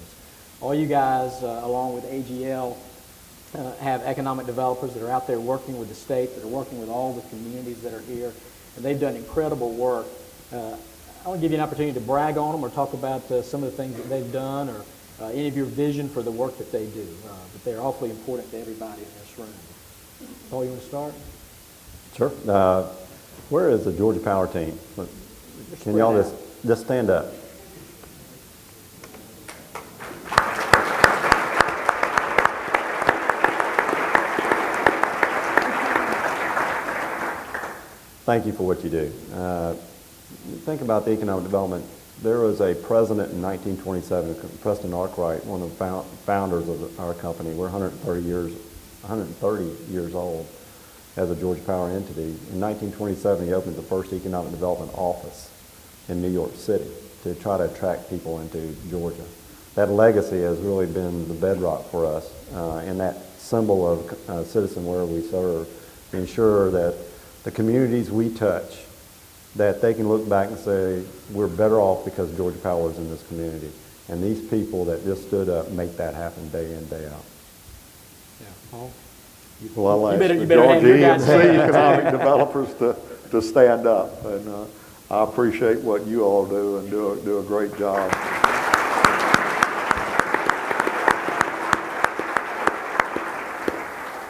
All you guys, along with AGL, have economic developers that are out there working with the state, that are working with all the communities that are here, and they've done incredible work. I want to give you an opportunity to brag on them or talk about some of the things that they've done or any of your vision for the work that they do. But they're awfully important to everybody in this room. Paul, you want to start? Sure. Where is the Georgia Power team? Can y'all just stand up? Thank you for what you do. Think about the economic development. There was a president in 1927, Preston Arkwright, one of the founders of our company. We're 130 years old as a Georgia Power entity. In 1927, he opened the first economic development office in New York City to try to attract people into Georgia. That legacy has really been the bedrock for us, and that symbol of citizen where we serve, ensure that the communities we touch, that they can look back and say, we're better off because Georgia Power is in this community. And these people that just stood up make that happen day in, day out. Yeah, Paul? Well, I'll ask you the better Georgia hand your guys EMC economic developers to stand up. And I appreciate what you all do and do a great job.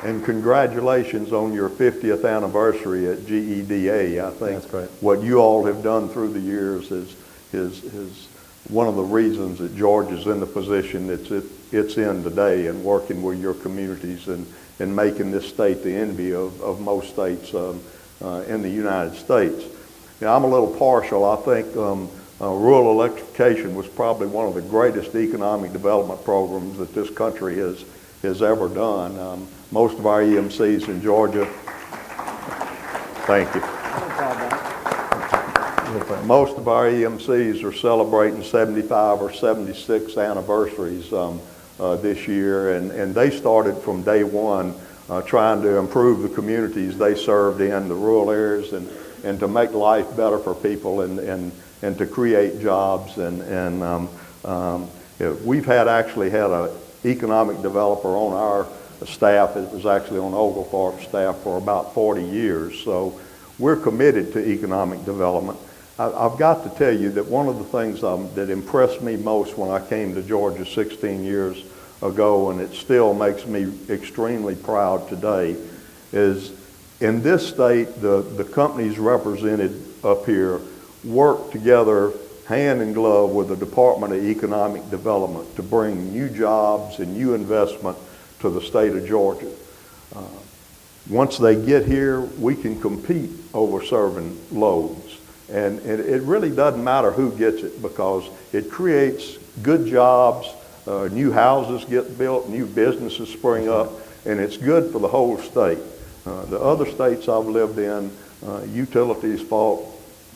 And congratulations on your 50th anniversary at GEDA. I think That's great. what you all have done through the years is one of the reasons that Georgia's in the position it's in today, and working with your communities and making this state the envy of most states in the United States. I'm a little partial. I think rural electrification was probably one of the greatest economic development programs that this country has ever done. Most of our EMCs in Georgia, thank you. Most of our EMCs are celebrating 75 or 76 anniversaries this year, and they started from day one trying to improve the communities they served in, the rural areas, and to make life better for people and to create jobs. We've actually had an economic developer on our staff. It was actually on Oglethorpe's staff for about 40 years. So we're committed to economic development. I've got to tell you that one of the things that impressed me most when I came to Georgia 16 years ago, and it still makes me extremely proud today, is in this state, the companies represented up here work together hand in glove with the Department of Economic Development to bring new jobs and new investment to the state of Georgia. Once they get here, we can compete over serving loads. And it really doesn't matter who gets it, because it creates good jobs, new houses get built, new businesses spring up, and it's good for the whole state. The other states I've lived in, utilities fought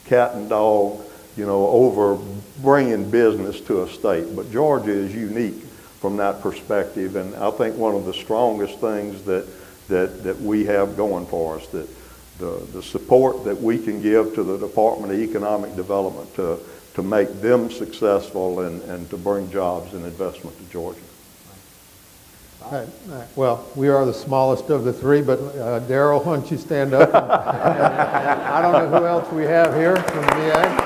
cat and dog, over bringing business to a state. But Georgia is unique from that perspective, and I think one of the strongest things that we have going for us, that the support that we can give to the Department of Economic Development to make them successful and to bring jobs and investment to Georgia. All right. Well, we are the smallest of the three, but Darrell, why don't you stand up? I don't know who else we have here from the VA.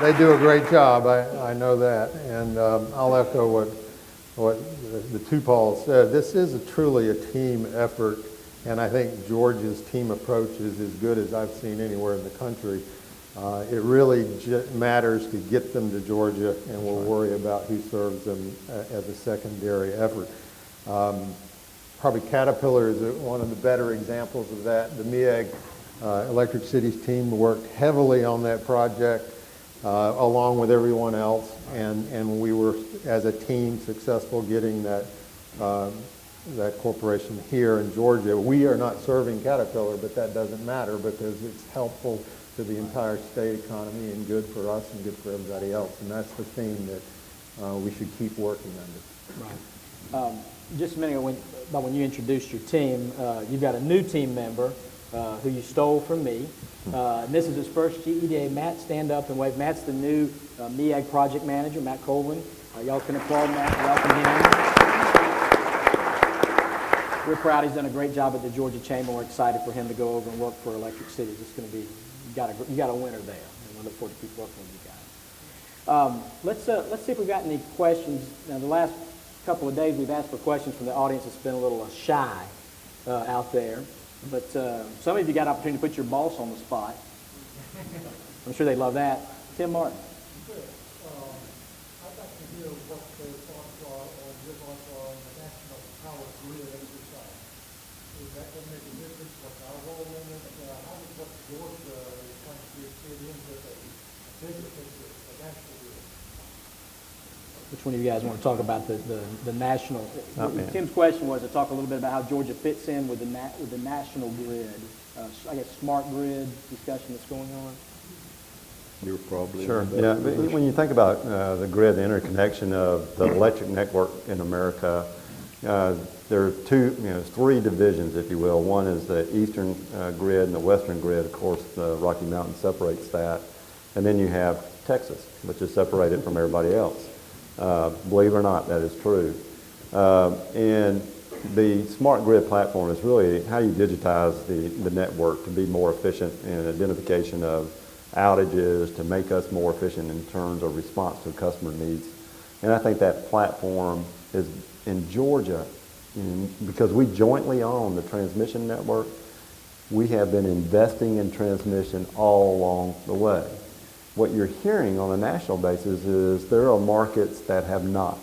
They do a great job, I know that, and I'll echo what the two Pauls said. This is truly a team effort, and I think Georgia's team approach is as good as I've seen anywhere in the country. It really matters to get them to Georgia, and we'll worry about who serves them as a secondary effort. Probably Caterpillar is one of the better examples of that. The MEAG Electric Cities team worked heavily on that project. along with everyone else, and we were, as a team, successful getting that corporation here in Georgia. We are not serving Caterpillar, but that doesn't matter because it's helpful to the entire state economy and good for us and good for everybody else. And that's the theme that we should keep working under. Right. Just a minute ago, when you introduced your team, you've got a new team member who you stole from me. And this is his first GEDA. Matt, stand up and wave. Matt's the new MEAG project manager, Matt Colvin. Y'all can applaud Matt and welcome him. We're proud he's done a great job at the Georgia Chamber. We're excited for him to go over and work for Electric Cities. It's going to be, you got a winner there. And we look forward to keep working with you guys. Let's see if we've got any questions. Now, the last couple of days we've asked for questions from the audience. It's been a little shy out there. But some of you got an opportunity to put your boss on the spot. I'm sure they'd love that. Tim Martin. I'd like to hear what the thoughts are or your thoughts are on the national power grid exercise. Is that going to make a difference? What's our role in it? How does what Georgia is trying to do fit in with a bigger picture, a national grid? Which one of you guys want to talk about the national? Tim's question was to talk a little bit about how Georgia fits in with the national grid, I guess smart grid discussion that's going on. You're probably Sure. Yeah. When you think about the grid, the interconnection of the electric network in America, there are three divisions, if you will. One is the eastern grid and the western grid. Of course, the Rocky Mountain separates that. And then you have Texas, which is separated from everybody else. Believe it or not, that is true. And the smart grid platform is really how you digitize the network to be more efficient in identification of outages, to make us more efficient in terms of response to customer needs. And I think that platform is in Georgia, because we jointly own the transmission network, we have been investing in transmission all along the way. What you're hearing on a national basis is there are markets that have not.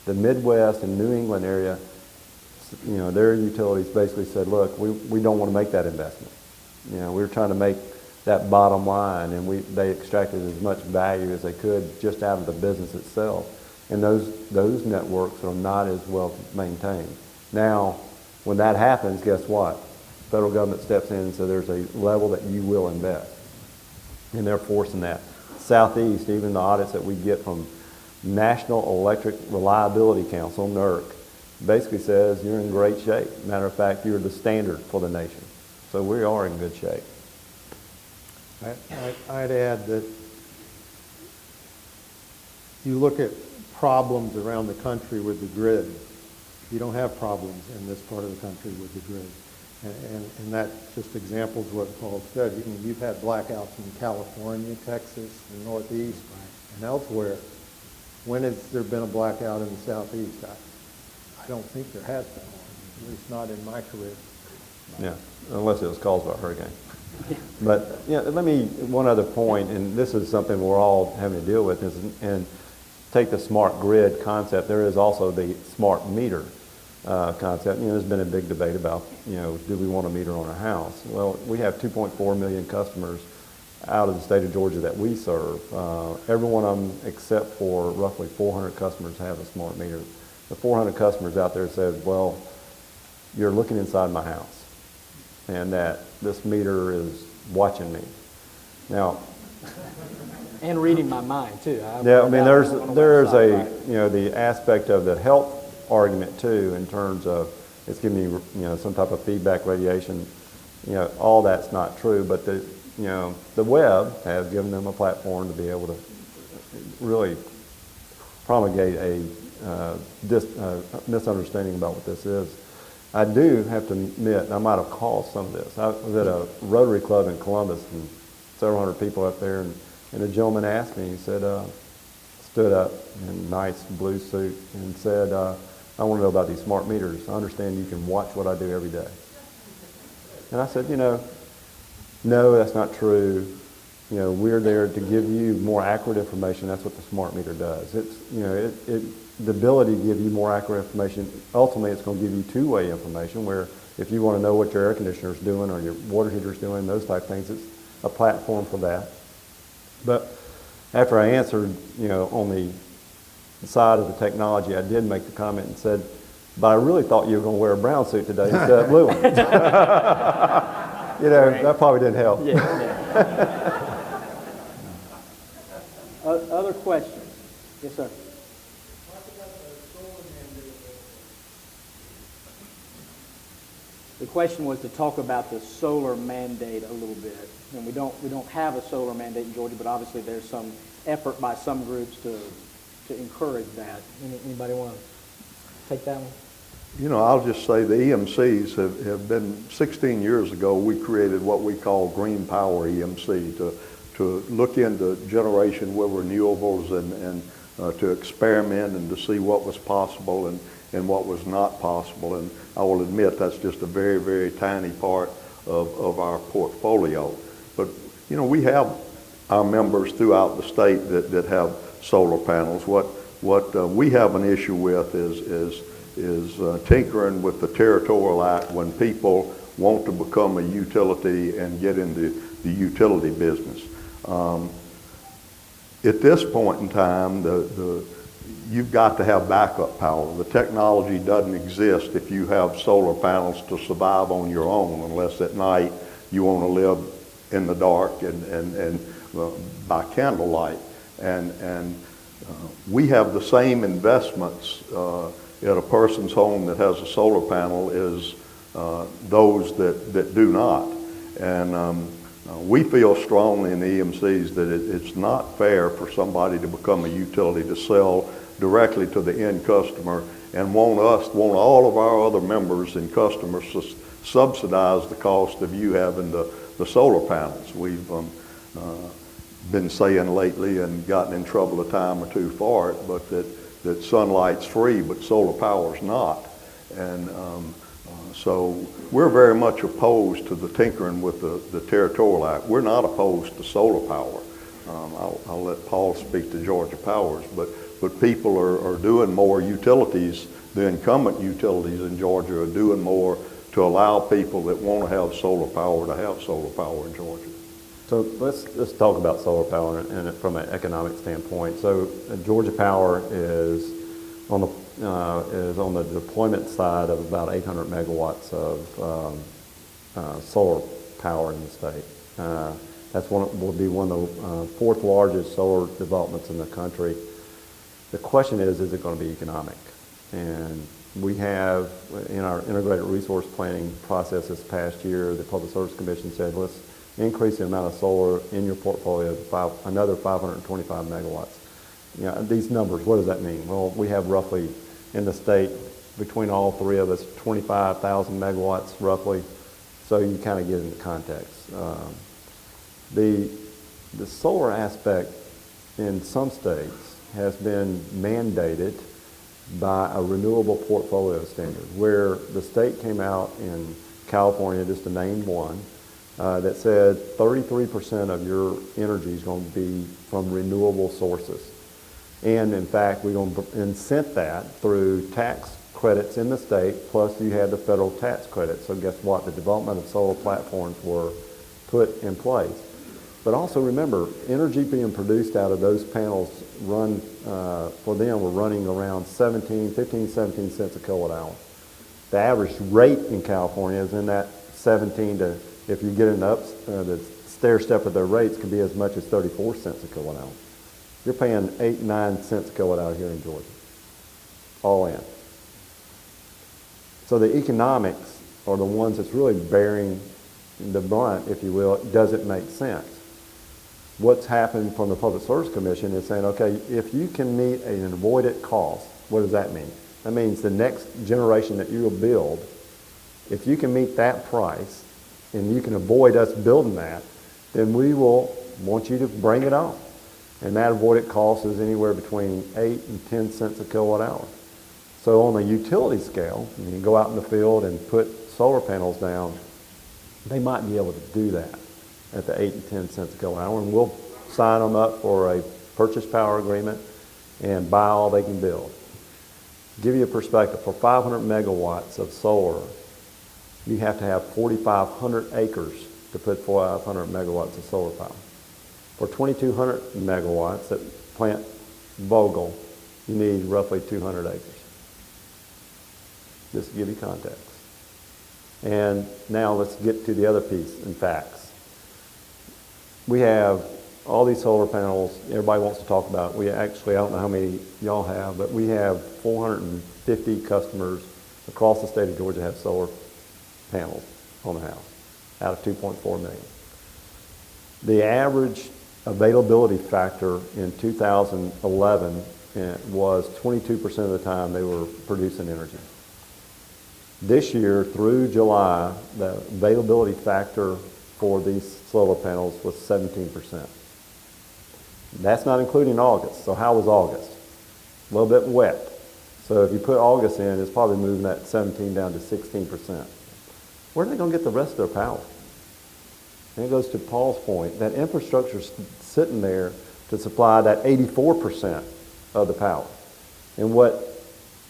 The Midwest and New England area, their utilities basically said, look, we don't want to make that investment. We're trying to make that bottom line, and they extracted as much value as they could just out of the business itself. And those networks are not as well maintained. Now, when that happens, guess what? Federal government steps in and says there's a level that you will invest. And they're forcing that. Southeast, even the audits that we get from National Electric Reliability Council, NERC, basically says you're in great shape. Matter of fact, you're the standard for the nation. So we are in good shape. I'd add that you look at problems around the country with the grid. You don't have problems in this part of the country with the grid. And that's just examples of what Paul said. You've had blackouts in California, Texas, the Northeast, and elsewhere. When has there been a blackout in the Southeast? I don't think there has been one, at least not in my career. Yeah, unless it was caused by a hurricane. But one other point, and this is something we're all having to deal with, and take the smart grid concept. There is also the smart meter concept. There's been a big debate about, do we want a meter on a house? Well, we have 2.4 million customers out of the state of Georgia that we serve. Every one of them, except for roughly 400 customers, have a smart meter. The 400 customers out there said, well, you're looking inside my house, and that this meter is watching me. Now, and reading my mind too. There's the aspect of the health argument too, in terms of it's giving me some type of feedback radiation. All that's not true, but the web has given them a platform to be able to really promulgate a misunderstanding about what this is. I do have to admit, and I might have caused some of this. I was at a Rotary Club in Columbus, and several hundred people up there, and a gentleman asked me, he said, stood up in a nice blue suit and said, I want to know about these smart meters. I understand you can watch what I do every day. And I said, no, that's not true. We're there to give you more accurate information. That's what the smart meter does. It's, the ability to give you more accurate information, ultimately it's going to give you two-way information where if you want to know what your air conditioner's doing or your water heater's doing, those type of things, it's a platform for that. But after I answered, on the side of the technology, I did make the comment and said, but I really thought you were going to wear a brown suit today instead of a blue one. That probably didn't help. Other questions? Yes, sir. The question was to talk about the solar mandate a little bit. And we don't have a solar mandate in Georgia, but obviously there's some effort by some groups to encourage that. Anybody want to take that one? I'll just say the EMCs have been, 16 years ago, we created what we call Green Power EMC to look into generation with renewables and to experiment and to see what was possible and what was not possible. And I will admit that's just a very, very tiny part of our portfolio. But, we have our members throughout the state that have solar panels. What we have an issue with is tinkering with the Territorial Act when people want to become a utility and get into the utility business. At this point in time, you've got to have backup power. The technology doesn't exist if you have solar panels to survive on your own, unless at night you want to live in the dark and by candlelight. And we have the same investments at a person's home that has a solar panel as those that do not. And we feel strongly in the EMCs that it's not fair for somebody to become a utility to sell directly to the end customer and want all of our other members and customers to subsidize the cost of you having the solar panels. We've been saying lately and gotten in trouble a time or two for it, but that sunlight's free, but solar power's not. And so we're very much opposed to the tinkering with the Territorial Act. We're not opposed to solar power. I'll let Paul speak to Georgia Powers, but people are doing more utilities, the incumbent utilities in Georgia are doing more to allow people that want to have solar power to have solar power in Georgia. So let's talk about solar power and from an economic standpoint. So Georgia Power is on the deployment side of about 800 megawatts of solar power in the state. That's will be one of the fourth largest solar developments in the country. The question is it going to be economic? And we have, in our integrated resource planning process this past year, the Public Service Commission said, let's increase the amount of solar in your portfolio to another 525 megawatts. These numbers, what does that mean? Well, we have roughly in the state, between all three of us, 25,000 megawatts roughly. So you kind of get into context. The solar aspect in some states has been mandated by a renewable portfolio standard, where the state came out in California, just to name one, that said 33% of your energy is going to be from renewable sources. And in fact, we're going to incent that through tax credits in the state, plus you had the federal tax credits. So guess what? The development of solar platforms were put in place. But also remember, energy being produced out of those panels for them, were running around 15, 17 cents a kilowatt hour. The average rate in California is in that 17 to, if you get the stair step of their rates, could be as much as 34 cents a kilowatt hour. You're paying 8, 9 cents a kilowatt hour here in Georgia, all in. So the economics are the ones that's really bearing the brunt, if you will. Does it make sense? What's happened from the Public Service Commission is saying, okay, if you can meet an avoided cost, what does that mean? That means the next generation that you will build, if you can meet that price and you can avoid us building that, then we will want you to bring it on. And that avoided cost is anywhere between 8 and 10 cents a kilowatt hour. So on a utility scale, you can go out in the field and put solar panels down, they might be able to do that at the 8 and 10 cents a kilowatt hour, and we'll sign them up for a purchase power agreement and buy all they can build. Give you a perspective, for 500 megawatts of solar, you have to have 4,500 acres to put 500 megawatts of solar power. For 2,200 megawatts at Plant Vogel, you need roughly 200 acres. Just to give you context. And now let's get to the other piece and facts. We have all these solar panels, everybody wants to talk about. We actually, I don't know how many y'all have, but we have 450 customers across the state of Georgia have solar panels on the house out of 2.4 million. The average availability factor in 2011 was 22% of the time they were producing energy. This year, through July, the availability factor for these solar panels was 17%. That's not including August. So how was August? A little bit wet. So if you put August in, it's probably moving that 17 down to 16%. Where are they going to get the rest of their power? And it goes to Paul's point, that infrastructure's sitting there to supply that 84% of the power. And what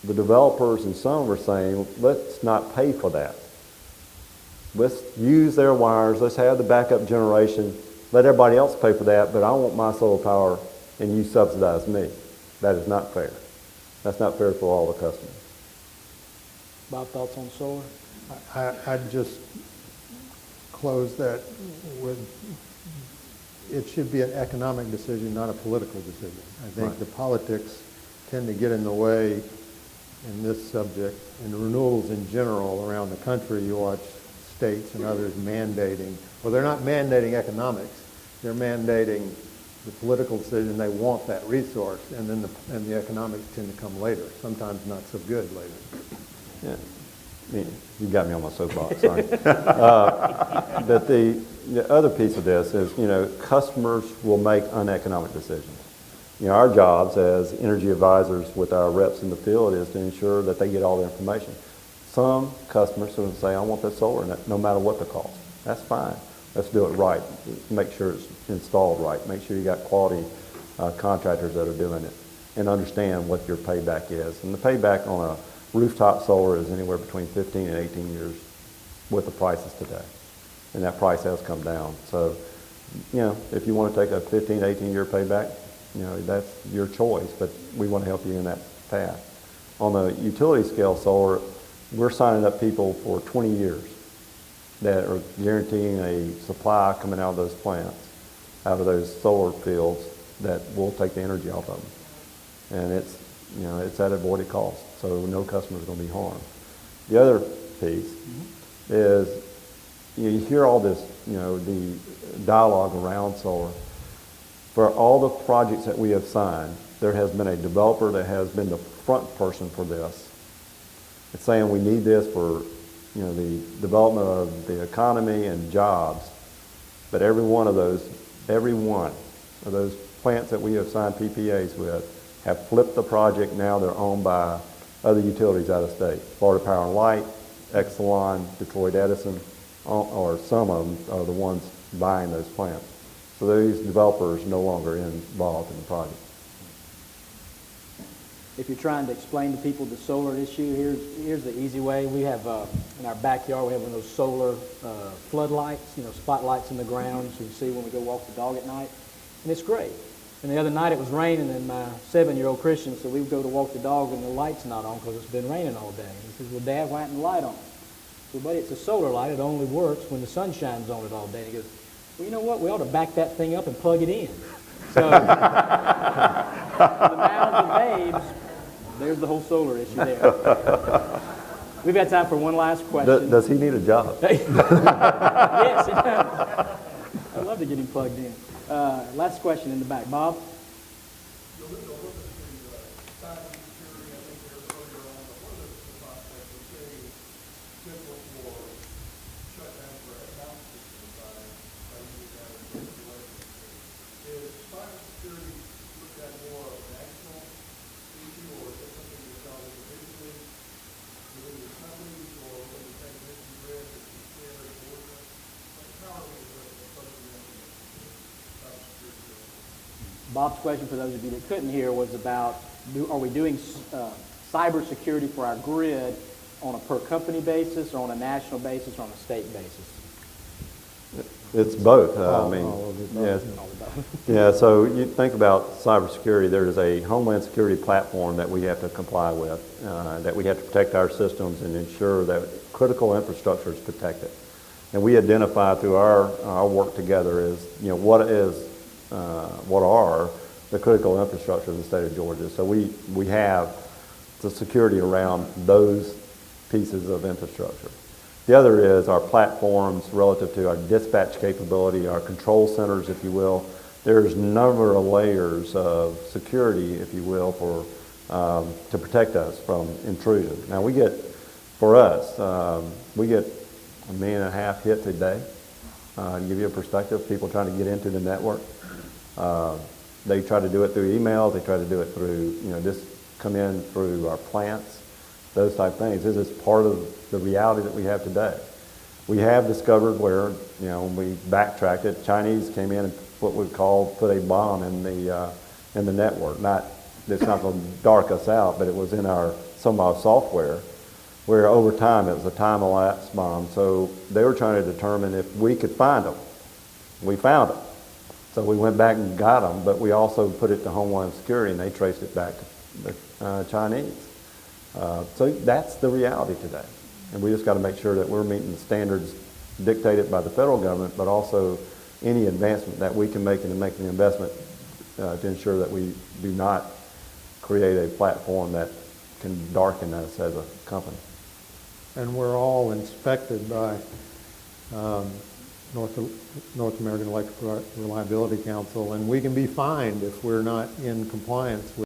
the developers and some are saying, let's not pay for that. Let's use their wires, let's have the backup generation, let everybody else pay for that, but I want my solar power and you subsidize me. That is not fair. That's not fair for all the customers. Bob, thoughts on solar? I'd just close that with, it should be an economic decision, not a political decision. I think Right. the politics tend to get in the way in this subject, and renewables in general around the country. You watch states and others mandating, well, they're not mandating economics, they're mandating the political decision. They want that resource, and then the economics tend to come later, sometimes not so good later. Yeah. You got me on my soapbox, sorry. But the other piece of this is, customers will make uneconomic decisions. Our jobs as energy advisors with our reps in the field is to ensure that they get all the information. Some customers will say, I want that solar, no matter what the cost. That's fine. Let's do it right. Make sure it's installed right. Make sure you got quality contractors that are doing it, and understand what your payback is. And the payback on a rooftop solar is anywhere between 15 and 18 years with the prices today. And that price has come down. So, if you want to take a 15, 18-year payback, that's your choice, but we want to help you in that path. On the utility scale solar, we're signing up people for 20 years that are guaranteeing a supply coming out of those plants, out of those solar fields, that will take the energy off of them. And it's at avoided cost, so no customer is going to be harmed. The other piece is, you hear all this, the dialogue around solar. For all the projects that we have signed, there has been a developer that has been the front person for this. It's saying we need this for, the development of the economy and jobs. But every one of those plants that we have signed PPAs with have flipped the project. Now they're owned by other utilities out of state. Florida Power and Light, Exelon, Detroit Edison, or some of them are the ones buying those plants. So these developers are no longer involved in the project. If you're trying to explain to people the solar issue, here's the easy way. We have, in our backyard, we have one of those solar floodlights, spotlights in the ground, so you see when we go walk the dog at night. And it's great. And the other night it was raining, and my 7-year-old Christian said, we would go to walk the dog and the light's not on because it's been raining all day. He says, well, Dad, why isn't the light on? I said, buddy, it's a solar light. It only works when the sun shines on it all day. And he goes, well, you know what? We ought to back that thing up and plug it in. So, the mounds of babes, there's the whole solar issue there. We've got time for one last question. Does he need a job? Yes, he does. I'd love to get him plugged in. Last question in the back. Bob? Bob's question, for those of you that couldn't hear, was about, are we doing cybersecurity for our grid on a per company basis, or on a national basis, or on a state basis? It's both. All- I mean, all of it, yes. both. Yeah, so you think about cybersecurity, there's a Homeland Security platform that we have to comply with, that we have to protect our systems and ensure that critical infrastructure is protected. And we identify through our work together is, what are the critical infrastructure of the state of Georgia. So we have the security around those pieces of infrastructure. The other is our platforms relative to our dispatch capability, our control centers, if you will. There's a number of layers of security, if you will, to protect us from intrusion. Now we get 1.5 million hits a day. To give you a perspective, people trying to get into the network. They try to do it through email. They try to do it through, just come in through our plants, those type of things. This is part of the reality that we have today. We have discovered where, when we backtracked it, Chinese came in and what we call put a bomb in the network. It's not going to dark us out, but it was in some of our software, where over time it was a time-elapse bomb. So they were trying to determine if we could find them. We found them. So we went back and got them, but we also put it to Homeland Security, and they traced it back to the Chinese. So that's the reality today. And we just got to make sure that we're meeting the standards dictated by the federal government, but also any advancement that we can make and make the investment to ensure that we do not create a platform that can darken us as a company. And we're all inspected by North American Electric Reliability Council, and we can be fined if we're not in compliance with